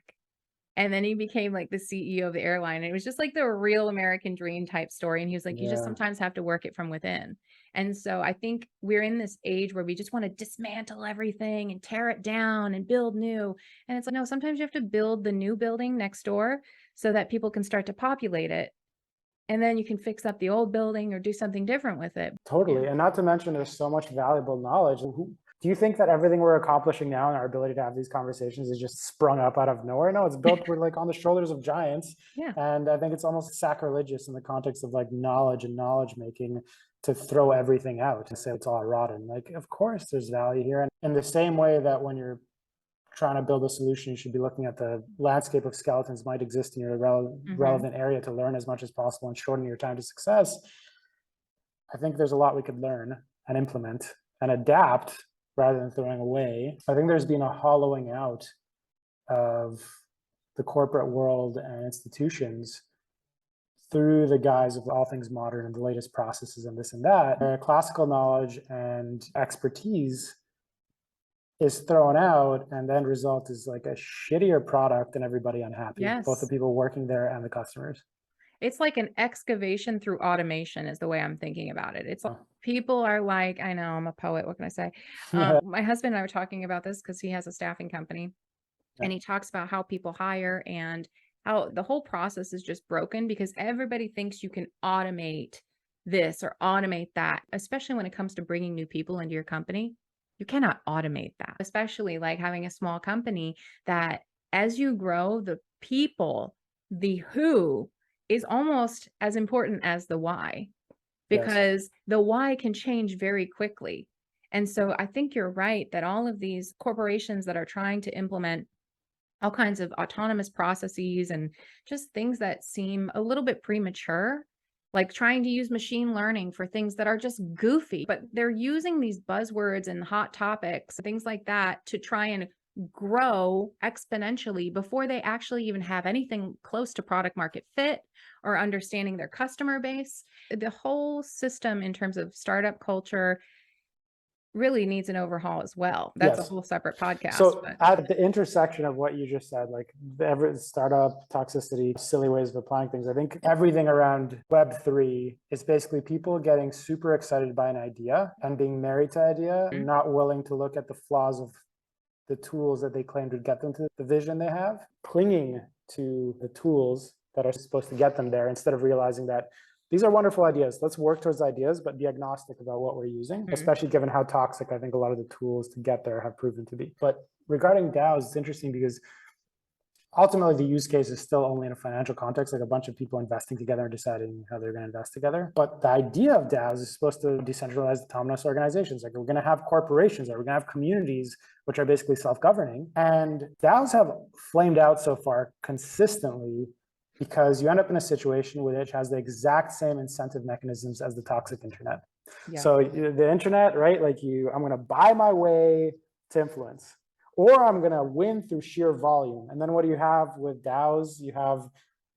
And then he became like the CEO of the airline. And it was just like the real American dream type story. And he was like, you just sometimes have to work it from within. And so I think we're in this age where we just want to dismantle everything and tear it down and build new. And it's like, no, sometimes you have to build the new building next door so that people can start to populate it. And then you can fix up the old building or do something different with it. Totally. And not to mention, there's so much valuable knowledge. Do you think that everything we're accomplishing now and our ability to have these conversations is just sprung up out of nowhere? No, it's built, we're like on the shoulders of giants. Yeah. And I think it's almost sacrilegious in the context of like knowledge and knowledge making to throw everything out and say it's all rotten. Like, of course there's value here. And in the same way that when you're trying to build a solution, you should be looking at the landscape of skeletons might exist in your relevant area to learn as much as possible and shorten your time to success. I think there's a lot we could learn and implement and adapt rather than throwing away. I think there's been a hollowing out of the corporate world and institutions through the guise of all things modern and the latest processes and this and that. Classical knowledge and expertise is thrown out, and the end result is like a shittier product and everybody unhappy, both the people working there and the customers. It's like an excavation through automation is the way I'm thinking about it. It's like people are like, I know I'm a poet. What can I say? My husband and I were talking about this because he has a staffing company and he talks about how people hire and how the whole process is just broken because everybody thinks you can automate this or automate that, especially when it comes to bringing new people into your company. You cannot automate that, especially like having a small company that as you grow, the people, the who is almost as important as the why, because the why can change very quickly. And so I think you're right that all of these corporations that are trying to implement all kinds of autonomous processes and just things that seem a little bit premature, like trying to use machine learning for things that are just goofy, but they're using these buzzwords and hot topics, things like that, to try and grow exponentially before they actually even have anything close to product market fit or understanding their customer base. The whole system in terms of startup culture really needs an overhaul as well. That's a whole separate podcast. So at the intersection of what you just said, like the startup toxicity, silly ways of applying things, I think everything around Web3 is basically people getting super excited by an idea and being married to idea, not willing to look at the flaws of the tools that they claim to get them to the vision they have, clinging to the tools that are supposed to get them there instead of realizing that these are wonderful ideas. Let's work towards ideas, but be agnostic about what we're using, especially given how toxic I think a lot of the tools to get there have proven to be. But regarding DAOs, it's interesting because ultimately the use case is still only in a financial context, like a bunch of people investing together and deciding how they're going to invest together. But the idea of DAOs is supposed to decentralize autonomous organizations. Like we're going to have corporations, or we're going to have communities, which are basically self-governing. And DAOs have flamed out so far consistently because you end up in a situation which has the exact same incentive mechanisms as the toxic internet. So the internet, right? Like I'm going to buy my way to influence, or I'm going to win through sheer volume. And then what do you have with DAOs? You have,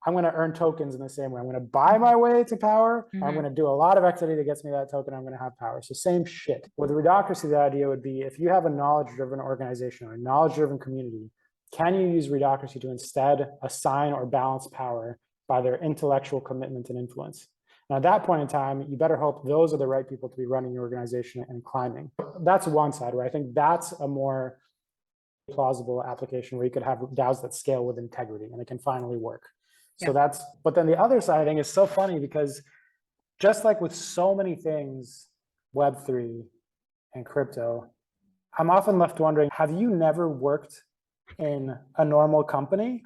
I'm going to earn tokens in the same way. I'm going to buy my way to power. I'm going to do a lot of activity that gets me that token. I'm going to have power. So same shit. With Readocracy, the idea would be if you have a knowledge-driven organization or a knowledge-driven community, can you use Readocracy to instead assign or balance power by their intellectual commitment and influence? And at that point in time, you better hope those are the right people to be running your organization and climbing. That's one side where I think that's a more plausible application where you could have DAOs that scale with integrity and it can finally work. So that's, but then the other side I think is so funny because just like with so many things, Web3 and crypto, I'm often left wondering, have you never worked in a normal company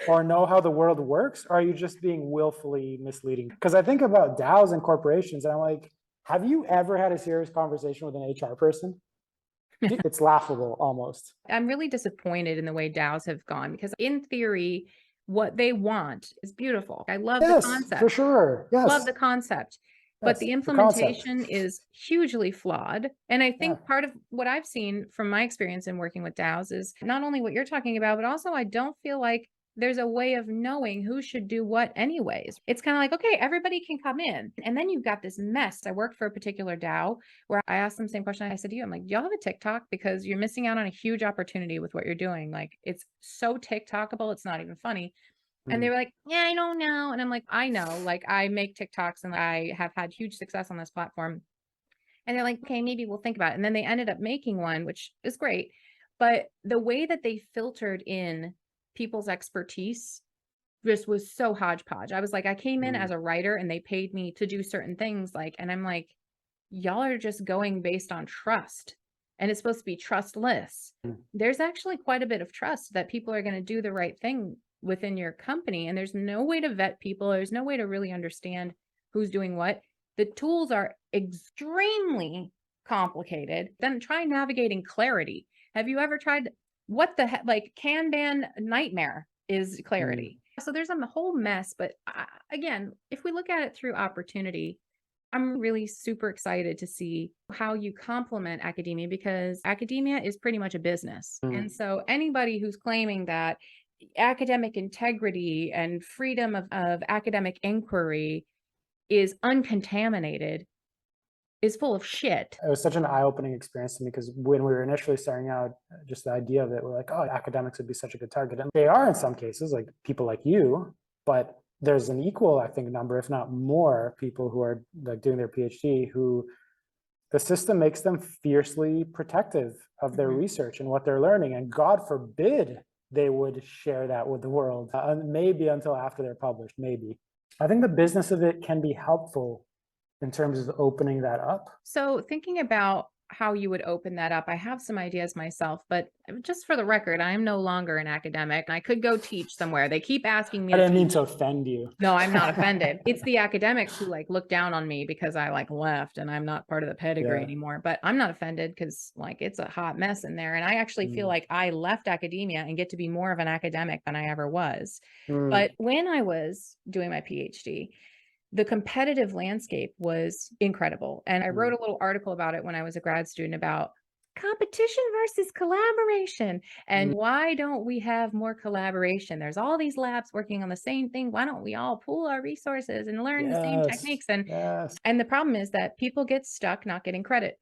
or know how the world works? Or are you just being willfully misleading? Because I think about DAOs and corporations and I'm like, have you ever had a serious conversation with an HR person? It's laughable almost. I'm really disappointed in the way DAOs have gone because in theory, what they want is beautiful. I love the concept. For sure. Yes. Love the concept. But the implementation is hugely flawed. And I think part of what I've seen from my experience in working with DAOs is not only what you're talking about, but also I don't feel like there's a way of knowing who should do what anyways. It's kind of like, okay, everybody can come in. And then you've got this mess. I worked for a particular DAO where I asked them the same question I said to you. I'm like, do y'all have a TikTok? Because you're missing out on a huge opportunity with what you're doing. Like, it's so TikTokable, it's not even funny. And they were like, yeah, I don't know. And I'm like, I know, like I make TikToks and I have had huge success on this platform. And they're like, okay, maybe we'll think about it. And then they ended up making one, which is great. But the way that they filtered in people's expertise just was so hodgepodge. I was like, I came in as a writer and they paid me to do certain things. Like, and I'm like, y'all are just going based on trust. And it's supposed to be trustless. There's actually quite a bit of trust that people are going to do the right thing within your company. And there's no way to vet people. There's no way to really understand who's doing what. The tools are extremely complicated. Then try navigating Clarity. Have you ever tried what the heck, like Kanban nightmare is Clarity. So there's a whole mess. But again, if we look at it through opportunity, I'm really super excited to see how you complement academia because academia is pretty much a business. And so anybody who's claiming that academic integrity and freedom of academic inquiry is uncontaminated is full of shit. It was such an eye-opening experience to me because when we were initially starting out, just the idea of it, we're like, oh, academics would be such a good target. And they are in some cases, like people like you, but there's an equal, I think, number, if not more, people who are like doing their PhD who the system makes them fiercely protective of their research and what they're learning. And God forbid they would share that with the world, maybe until after they're published, maybe. I think the business of it can be helpful in terms of opening that up. So thinking about how you would open that up, I have some ideas myself, but just for the record, I am no longer an academic. I could go teach somewhere. They keep asking me. I didn't mean to offend you. No, I'm not offended. It's the academics who like look down on me because I like left and I'm not part of the pedigree anymore, but I'm not offended because like it's a hot mess in there. And I actually feel like I left academia and get to be more of an academic than I ever was. But when I was doing my PhD, the competitive landscape was incredible. And I wrote a little article about it when I was a grad student about competition versus collaboration. And why don't we have more collaboration? There's all these labs working on the same thing. Why don't we all pool our resources and learn the same techniques? And the problem is that people get stuck not getting credit.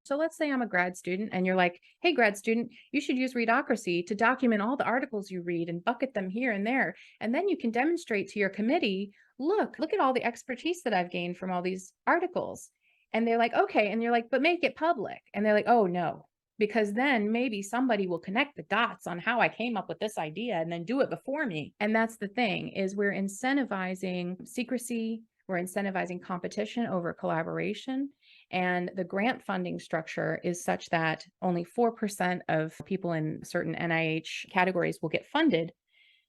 So let's say I'm a grad student and you're like, hey, grad student, you should use Readocracy to document all the articles you read and bucket them here and there. And then you can demonstrate to your committee, look at all the expertise that I've gained from all these articles. And they're like, okay. And you're like, but make it public. And they're like, oh, no, because then maybe somebody will connect the dots on how I came up with this idea and then do it before me. And that's the thing is we're incentivizing secrecy. We're incentivizing competition over collaboration. And the grant funding structure is such that only 4% of people in certain NIH categories will get funded.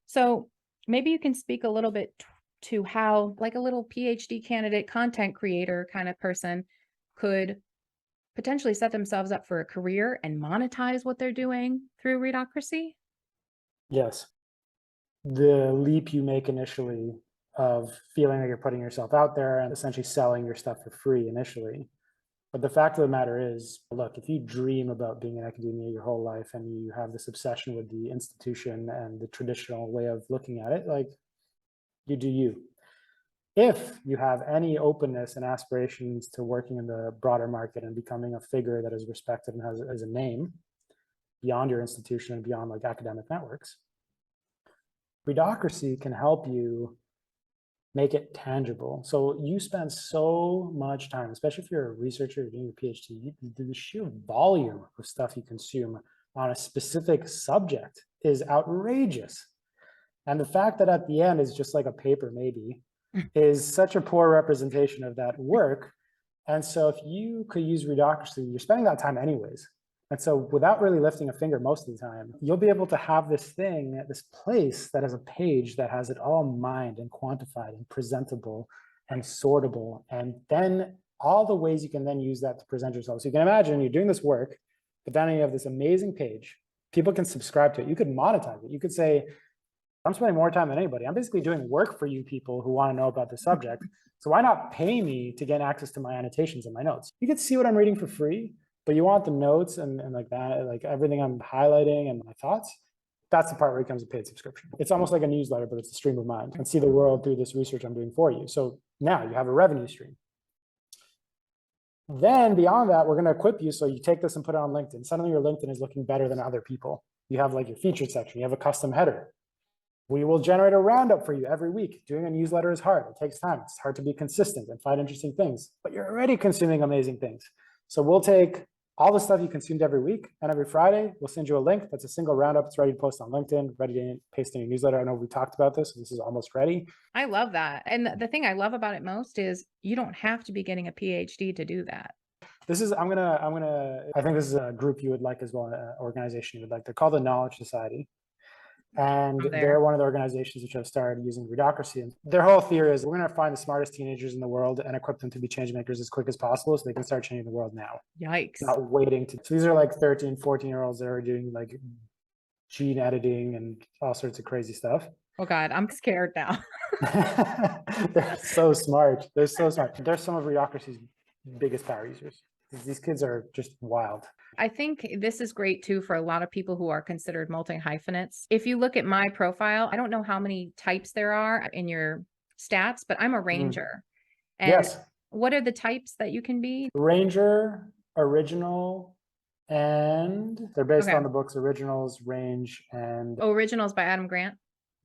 So maybe you can speak a little bit to how like a little PhD candidate content creator kind of person could potentially set themselves up for a career and monetize what they're doing through Readocracy? Yes. The leap you make initially of feeling like you're putting yourself out there and essentially selling your stuff for free initially. But the fact of the matter is, look, if you dream about being in academia your whole life and you have this obsession with the institution and the traditional way of looking at it, like you do you. If you have any openness and aspirations to working in the broader market and becoming a figure that is respected and has a name beyond your institution and beyond like academic networks, Readocracy can help you make it tangible. So you spend so much time, especially if you're a researcher doing your PhD, the sheer volume of stuff you consume on a specific subject is outrageous. And the fact that at the end is just like a paper maybe is such a poor representation of that work. And so if you could use Readocracy, you're spending that time anyways. And so without really lifting a finger most of the time, you'll be able to have this thing, this place that has a page that has it all mined and quantified and presentable and sortable. And then all the ways you can then use that to present yourself. So you can imagine you're doing this work, but then you have this amazing page. People can subscribe to it. You could monetize it. You could say, I'm spending more time than anybody. I'm basically doing work for you people who want to know about the subject. So why not pay me to get access to my annotations and my notes? You can see what I'm reading for free, but you want the notes and like that, like everything I'm highlighting and my thoughts. That's the part where it becomes a paid subscription. It's almost like a newsletter, but it's a stream of mind and see the world through this research I'm doing for you. So now you have a revenue stream. Then beyond that, we're going to equip you. So you take this and put it on LinkedIn. Suddenly your LinkedIn is looking better than other people. You have like your featured section. You have a custom header. We will generate a roundup for you every week. Doing a newsletter is hard. It takes time. It's hard to be consistent and find interesting things, but you're already consuming amazing things. So we'll take all the stuff you consumed every week, and every Friday, we'll send you a link that's a single roundup. It's ready to post on LinkedIn, ready to paste in your newsletter. I know we talked about this. So this is almost ready. I love that. And the thing I love about it most is you don't have to be getting a PhD to do that. This is, I think this is a group you would like as well, an organization you would like. They're called the Knowledge Society. And they're one of the organizations which have started using Readocracy. And their whole theory is we're going to find the smartest teenagers in the world and equip them to be change makers as quick as possible so they can start changing the world now. Yikes. Not waiting to. So these are like 13, 14-year-olds that are doing like gene editing and all sorts of crazy stuff. Oh God, I'm scared now. They're so smart. They're so smart. They're some of Readocracy's biggest power users. These kids are just wild. I think this is great too for a lot of people who are considered multi-hyphenates. If you look at my profile, I don't know how many types there are in your stats, but I'm a ranger. And yes. What are the types that you can be? Ranger, original, and they're based on the books Originals, Range, and... Oh, Originals by Adam Grant?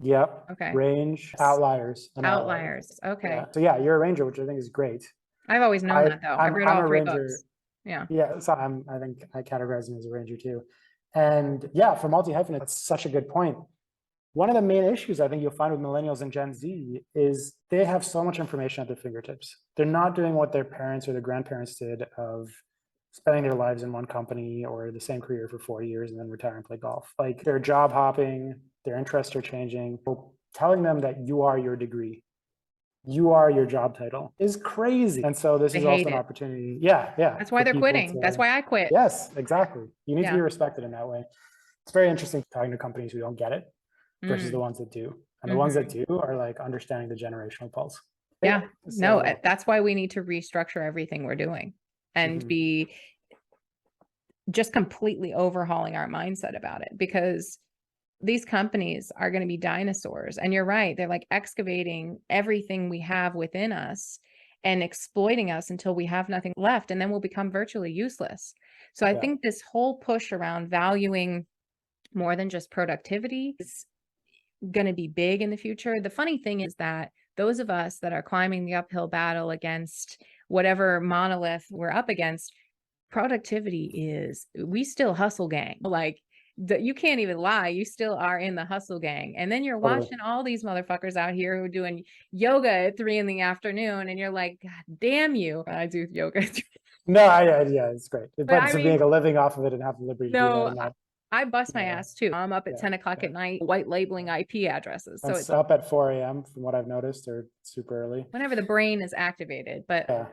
Yep. Okay. Range, Outliers. And Outliers. Okay. Yeah. So yeah, you're a ranger, which I think is great. I've always known that though. I've read all 3 books. Yeah. Yeah. So I think I categorize him as a ranger too. And yeah, for multi-hyphenate, that's such a good point. One of the main issues I think you'll find with millennials and Gen Z is they have so much information at their fingertips. They're not doing what their parents or their grandparents did of spending their lives in one company or the same career for 4 years and then retire and play golf. Like they're job hopping, their interests are changing. Telling them that you are your degree, you are your job title is crazy. And so this is also an opportunity. Yeah. That's why they're quitting. That's why I quit. Yes, exactly. You need to be respected in that way. It's very interesting talking to companies who don't get it versus the ones that do. And the ones that do are like understanding the generational pulse. Yeah. So, no, that's why we need to restructure everything we're doing and be just completely overhauling our mindset about it, because these companies are going to be dinosaurs. And you're right. They're like excavating everything we have within us and exploiting us until we have nothing left. And then we'll become virtually useless. So I think this whole push around valuing more than just productivity is going to be big in the future. The funny thing is that those of us that are climbing the uphill battle against whatever monolith we're up against, productivity is, we still hustle gang. Like, you can't even lie. You still are in the hustle gang. And then you're watching all these motherfuckers out here who are doing yoga at 3 PM and you're like, God damn you. I do yoga. No, yeah, it's great. But to make a living off of it and have the liberty to do that. I bust my ass too. I'm up at 10 o'clock at night, white labeling IP addresses. So it's up at 4 AM from what I've noticed, or super early. Whenever the brain is activated, but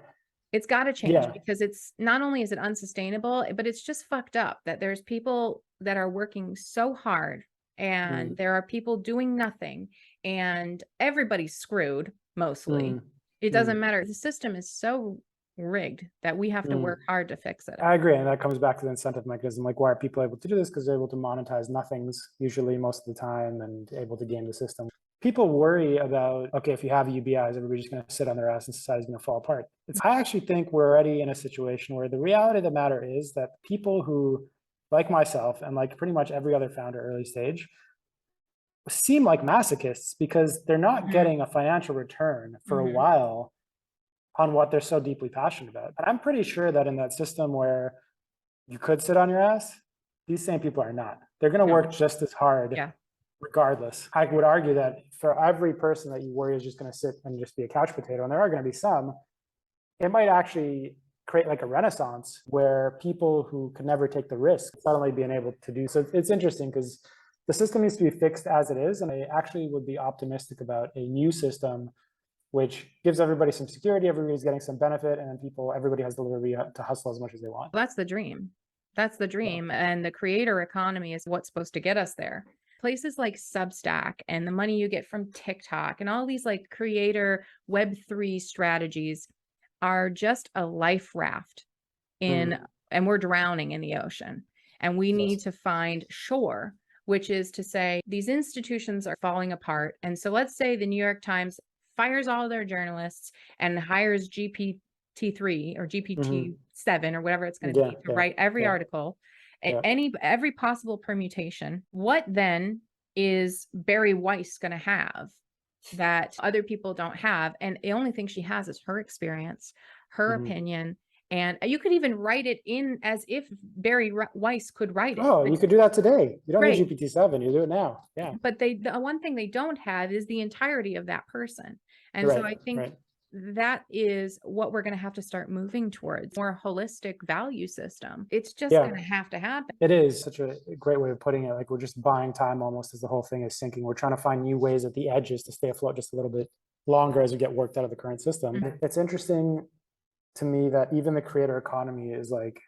it's got to change because it's not only is it unsustainable, but it's just fucked up that there's people that are working so hard and there are people doing nothing and everybody's screwed mostly. It doesn't matter. The system is so rigged that we have to work hard to fix it. I agree. And that comes back to the incentive mechanism. Like, why are people able to do this? Because they're able to monetize nothings usually most of the time and able to game the system. People worry about, okay, if you have UBIs, everybody's just going to sit on their ass and society's going to fall apart. I actually think we're already in a situation where the reality of the matter is that people who, like myself and like pretty much every other founder early stage, seem like masochists because they're not getting a financial return for a while on what they're so deeply passionate about. And I'm pretty sure that in that system where you could sit on your ass, these same people are not. They're going to work just as hard regardless. I would argue that for every person that you worry is just going to sit and just be a couch potato, and there are going to be some, it might actually create like a renaissance where people who could never take the risk suddenly being able to do so. It's interesting because the system needs to be fixed as it is, and I actually would be optimistic about a new system which gives everybody some security, everybody's getting some benefit, and then everybody has the liberty to hustle as much as they want. That's the dream. That's the dream. And the creator economy is what's supposed to get us there. Places like Substack and the money you get from TikTok and all these like creator Web3 strategies are just a life raft and we're drowning in the ocean. And we need to find shore, which is to say these institutions are falling apart. And so let's say the New York Times fires all their journalists and hires GPT-3 or GPT-7 or whatever it's going to be to write every article, every possible permutation. What then is Barry Weiss going to have that other people don't have? And the only thing she has is her experience, her opinion. And you could even write it in as if Barry Weiss could write it. Oh, you could do that today. You don't need GPT-7. You do it now. Yeah. But the one thing they don't have is the entirety of that person. And so I think that is what we're going to have to start moving towards, more holistic value system. It's just going to happen. It is such a great way of putting it. Like we're just buying time almost as the whole thing is sinking. We're trying to find new ways at the edges to stay afloat just a little bit longer as we get worked out of the current system. It's interesting to me that even the creator economy is like,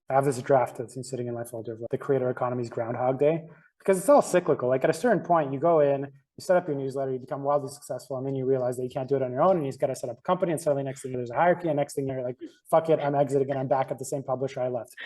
I have this draft that's been sitting in my folder of like the creator economy's Groundhog Day, because it's all cyclical. Like at a certain point, you go in, you set up your newsletter, you become wildly successful, and then you realize that you can't do it on your own, and you've got to set up a company, and suddenly next thing there's a hierarchy, and next thing you're like, fuck it, I'm exiting, and I'm back at the same publisher I left.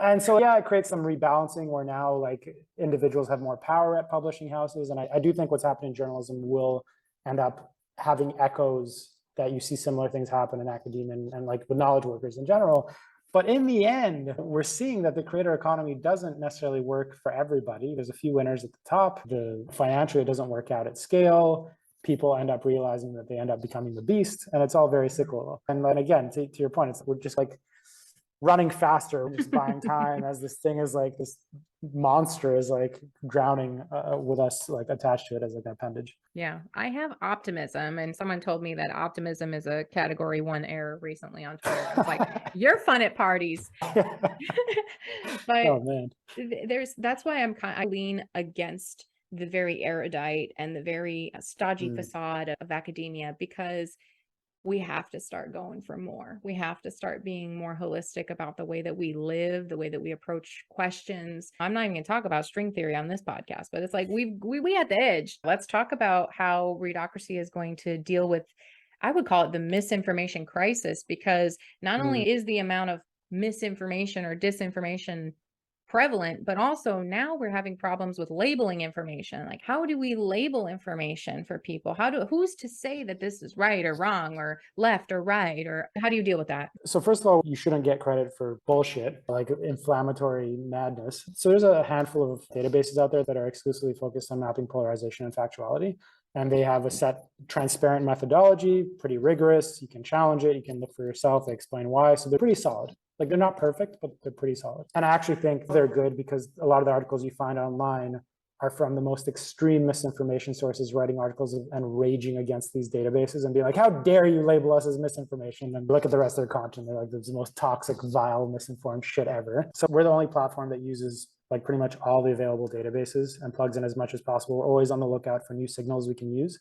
And so, it creates some rebalancing where now like individuals have more power at publishing houses. And I do think what's happening in journalism will end up having echoes that you see similar things happen in academia and like with knowledge workers in general. But in the end, we're seeing that the creator economy doesn't necessarily work for everybody. There's a few winners at the top. Financially, it doesn't work out at scale. People end up realizing that they end up becoming the beast, and it's all very cyclical. And then again, to your point, we're just like running faster, just buying time as this thing is like this monster is like drowning with us like attached to it as like an appendage. Yeah, I have optimism, and someone told me that optimism is a category 1 error recently on Twitter. I was like, you're fun at parties. But oh man, that's why I lean against the very erudite and the very stodgy facade of academia, because we have to start going for more. We have to start being more holistic about the way that we live, the way that we approach questions. I'm not even going to talk about string theory on this podcast, but it's like we at the edge. Let's talk about how Readocracy is going to deal with, I would call it the misinformation crisis, because not only is the amount of misinformation or disinformation prevalent, but also now we're having problems with labeling information. Like, how do we label information for people? Who's to say that this is right or wrong or left or right, or how do you deal with that? So first of all, you shouldn't get credit for bullshit, like inflammatory madness. So there's a handful of databases out there that are exclusively focused on mapping polarization and factuality. And they have a set transparent methodology, pretty rigorous. You can challenge it. You can look for yourself. They explain why. So they're pretty solid. Like they're not perfect, but they're pretty solid. And I actually think they're good because a lot of the articles you find online are from the most extreme misinformation sources writing articles and raging against these databases and be like, how dare you label us as misinformation? And look at the rest of their content. They're like, this is the most toxic, vile, misinformed shit ever. So we're the only platform that uses like pretty much all the available databases and plugs in as much as possible. We're always on the lookout for new signals we can use.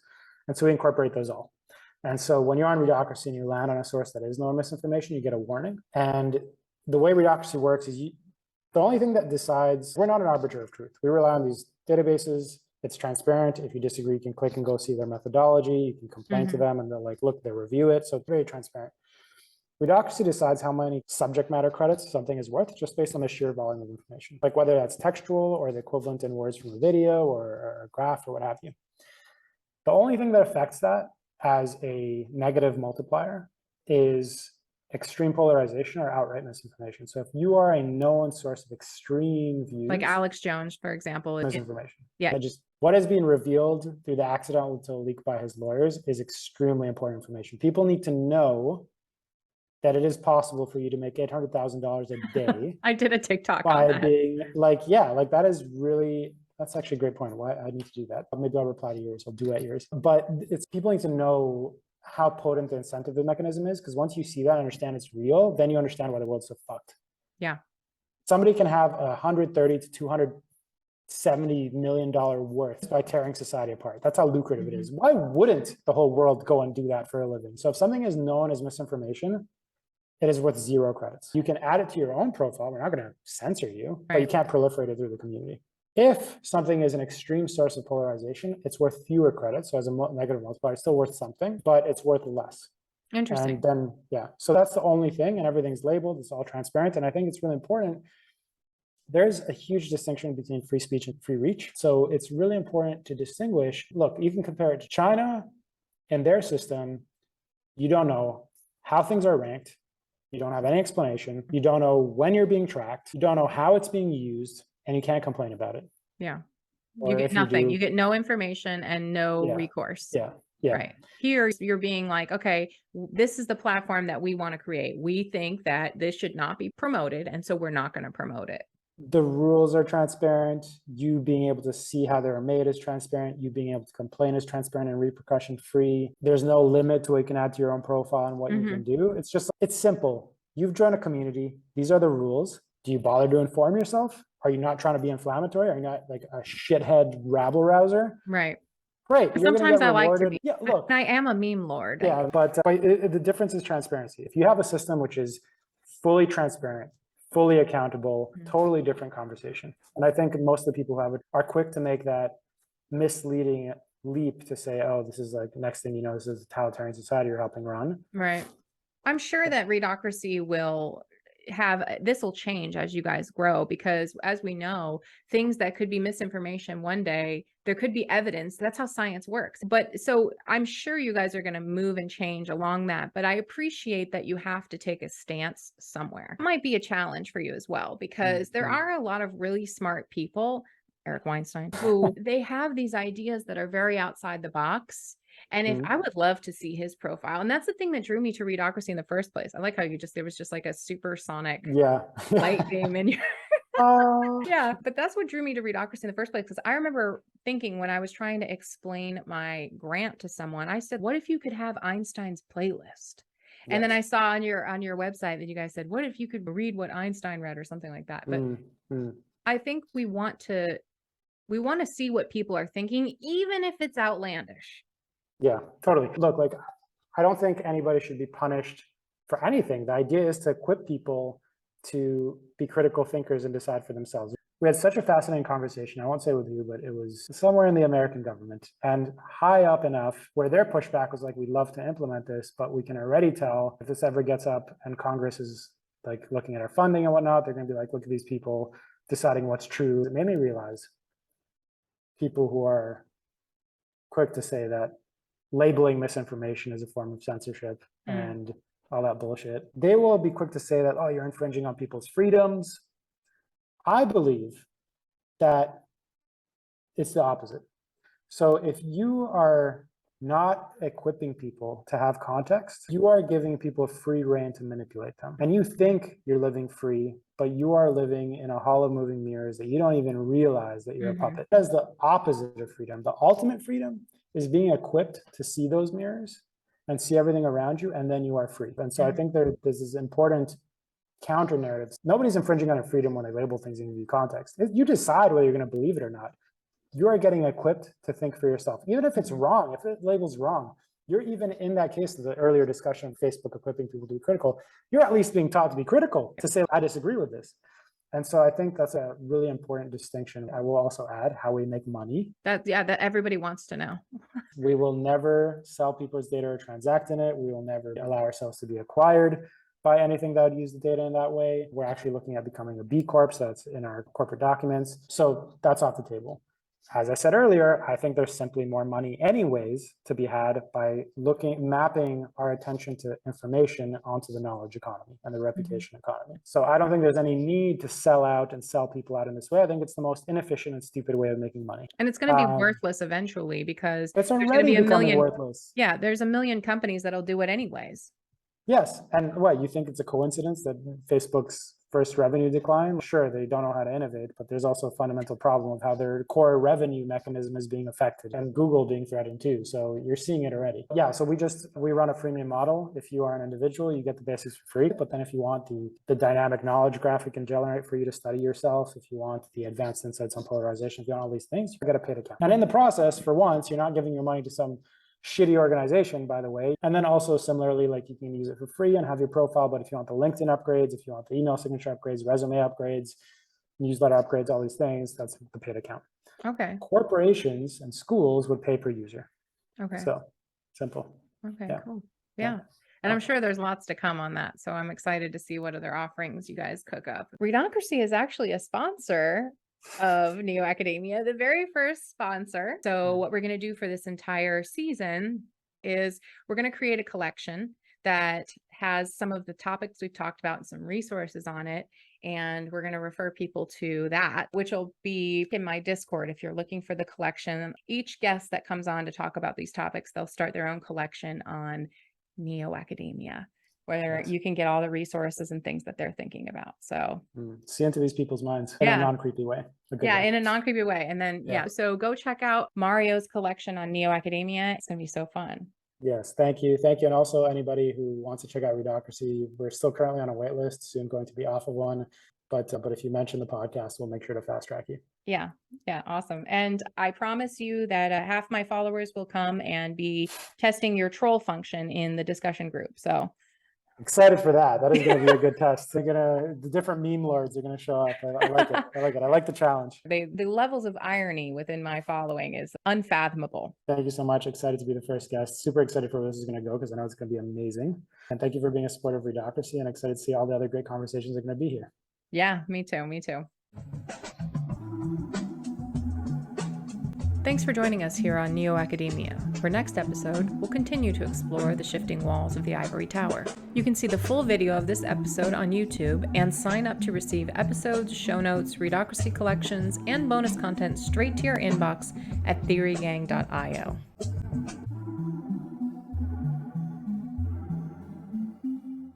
And so we incorporate those all. And so when you're on Readocracy and you land on a source that is no misinformation, you get a warning. And the way Readocracy works is the only thing that decides, we're not an arbiter of truth. We rely on these databases. It's transparent. If you disagree, you can click and go see their methodology. You can complain to them and they'll like, look, they review it. So it's very transparent. Readocracy decides how many subject matter credits something is worth just based on the sheer volume of information, like whether that's textual or the equivalent in words from a video or a graph or what have you. The only thing that affects that as a negative multiplier is extreme polarization or outright misinformation. So if you are a known source of extreme views, like Alex Jones, for example, misinformation. Yeah. Just what is being revealed through the accidental leak by his lawyers is extremely important information. People need to know that it is possible for you to make $800,000 a day. I did a TikTok by on that. being like, yeah, like that is really, that's actually a great point. Why I need to do that. Maybe I'll reply to yours. I'll duet yours. But it's people need to know how potent the incentive mechanism is, because once you see that and understand it's real, then you understand why the world's so fucked. Yeah. Somebody can have $130 to $270 million worth by tearing society apart. That's how lucrative it is. Why wouldn't the whole world go and do that for a living? So if something is known as misinformation, it is worth 0 credits. You can add it to your own profile. We're not going to censor you, but you can't proliferate it through the community. If something is an extreme source of polarization, it's worth fewer credits. So as a negative multiplier, it's still worth something, but it's worth less. Interesting. And then, yeah, so that's the only thing, and everything's labeled. It's all transparent. And I think it's really important. There's a huge distinction between free speech and free reach. So it's really important to distinguish. Look, you can compare it to China and their system. You don't know how things are ranked. You don't have any explanation. You don't know when you're being tracked. You don't know how it's being used, and you can't complain about it. Yeah. Or You get if nothing. do, You get no information and no recourse. Yeah. Yeah. Right. Here, you're being like, okay, this is the platform that we want to create. We think that this should not be promoted, and so we're not going to promote it. The rules are transparent. You being able to see how they're made is transparent. You being able to complain is transparent and repercussion free. There's no limit to what you can add to your own profile and what you can do. It's just, it's simple. You've joined a community. These are the rules. Do you bother to inform yourself? Are you not trying to be inflammatory? Are you not like a shithead rabble rouser? Right. Great. Sometimes I like to be. Yeah, look. I am a meme lord. Yeah, but the difference is transparency. If you have a system which is fully transparent, fully accountable, totally different conversation. And I think most of the people who have it are quick to make that misleading leap to say, oh, this is like the next thing you know, this is a totalitarian society you're helping run. Right. I'm sure that Readocracy will this will change as you guys grow, because as we know, things that could be misinformation one day, there could be evidence. That's how science works. But so I'm sure you guys are going to move and change along that, but I appreciate that you have to take a stance somewhere. It might be a challenge for you as well, because there are a lot of really smart people, Eric Weinstein, who they have these ideas that are very outside the box. And if I would love to see his profile, and that's the thing that drew me to Readocracy in the first place. I like how there was just like a supersonic light beam in your yeah, but that's what drew me to Readocracy in the first place. Because I remember thinking when I was trying to explain my grant to someone, I said, what if you could have Einstein's playlist? And then I saw on your website that you guys said, what if you could read what Einstein read or something like that? But I think we want to see what people are thinking, even if it's outlandish. Yeah, totally. Look, like, I don't think anybody should be punished for anything. The idea is to equip people to be critical thinkers and decide for themselves. We had such a fascinating conversation. I won't say with you, but it was somewhere in the American government and high up enough where their pushback was like, we'd love to implement this, but we can already tell if this ever gets up and Congress is like looking at our funding and whatnot, they're going to be like, look at these people deciding what's true. It made me realize people who are quick to say that labeling misinformation as a form of censorship and all that bullshit, they will be quick to say that, oh, you're infringing on people's freedoms. I believe that it's the opposite. So if you are not equipping people to have context, you are giving people free rein to manipulate them. And you think you're living free, but you are living in a hall of moving mirrors that you don't even realize that you're a puppet. That's the opposite of freedom. The ultimate freedom is being equipped to see those mirrors and see everything around you, and then you are free. And so I think there's this important counter narratives. Nobody's infringing on your freedom when they label things and give you context. You decide whether you're going to believe it or not. You are getting equipped to think for yourself, even if it's wrong, if the label's wrong. You're even in that case of the earlier discussion of Facebook equipping people to be critical. You're at least being taught to be critical, to say, I disagree with this. And so I think that's a really important distinction. I will also add how we make money. That everybody wants to know. We will never sell people's data or transact in it. We will never allow ourselves to be acquired by anything that would use the data in that way. We're actually looking at becoming a B Corp, so that's in our corporate documents. So that's off the table. as I said earlier, I think there's simply more money anyways to be had by mapping our attention to information onto the knowledge economy and the reputation economy. So I don't think there's any need to sell out and sell people out in this way. I think it's the most inefficient and stupid way of making money. And it's going to be worthless eventually because it's there's going to already be a becoming million. Worthless. Yeah, there's a million companies that'll do it anyways. Yes. And what, you think it's a coincidence that Facebook's first revenue decline? Sure, they don't know how to innovate, but there's also a fundamental problem of how their core revenue mechanism is being affected, and Google being threatened too. So you're seeing it already. Yeah, so we run a freemium model. If you are an individual, you get the basics for free. But then if you want the dynamic knowledge graph we can generate for you to study yourself, if you want the advanced insights on polarization, if you want all these things, you got to pay the account. And in the process, for once, you're not giving your money to some shitty organization, by the way. And then also similarly, like, you can use it for free and have your profile, but if you want the LinkedIn upgrades, if you want the email signature upgrades, resume upgrades, newsletter upgrades, all these things, that's the paid account. Okay. Corporations and schools would pay per user. Okay. So simple. Okay, Yeah. cool. Yeah. And I'm sure there's lots to come on that. So I'm excited to see what other offerings you guys cook up. Readocracy is actually a sponsor of Neo Academia, the very first sponsor. So what we're going to do for this entire season is we're going to create a collection that has some of the topics we've talked about and some resources on it. And we're going to refer people to that, which will be in my Discord. If you're looking for the collection, each guest that comes on to talk about these topics, they'll start their own collection on Neo Academia, where you can get all the resources and things that they're thinking about. So see into these people's minds in a non-creepy way. In a non-creepy way. And then, so go check out Mario's collection on Neo Academia. It's going to be so fun. Yes, thank you. Thank you. And also anybody who wants to check out Readocracy, we're still currently on a wait list, soon going to be off of one. But if you mention the podcast, we'll make sure to fast track you. Yeah, awesome. And I promise you that half my followers will come and be testing your troll function in the discussion group. So excited for that. That is going to be a good test. The different meme lords are going to show up. I like it. I like it. I like the challenge. The levels of irony within my following is unfathomable. Thank you so much. Excited to be the first guest. Super excited for where this is going to go because I know it's going to be amazing. And thank you for being a supporter of Readocracy, and excited to see all the other great conversations that are going to be here. Yeah, me too. Me too. Thanks for joining us here on Neo Academia. For next episode, we'll continue to explore the shifting walls of the ivory tower. You can see the full video of this episode on YouTube and sign up to receive episodes, show notes, Readocracy collections, and bonus content straight to your inbox at theorygang.io.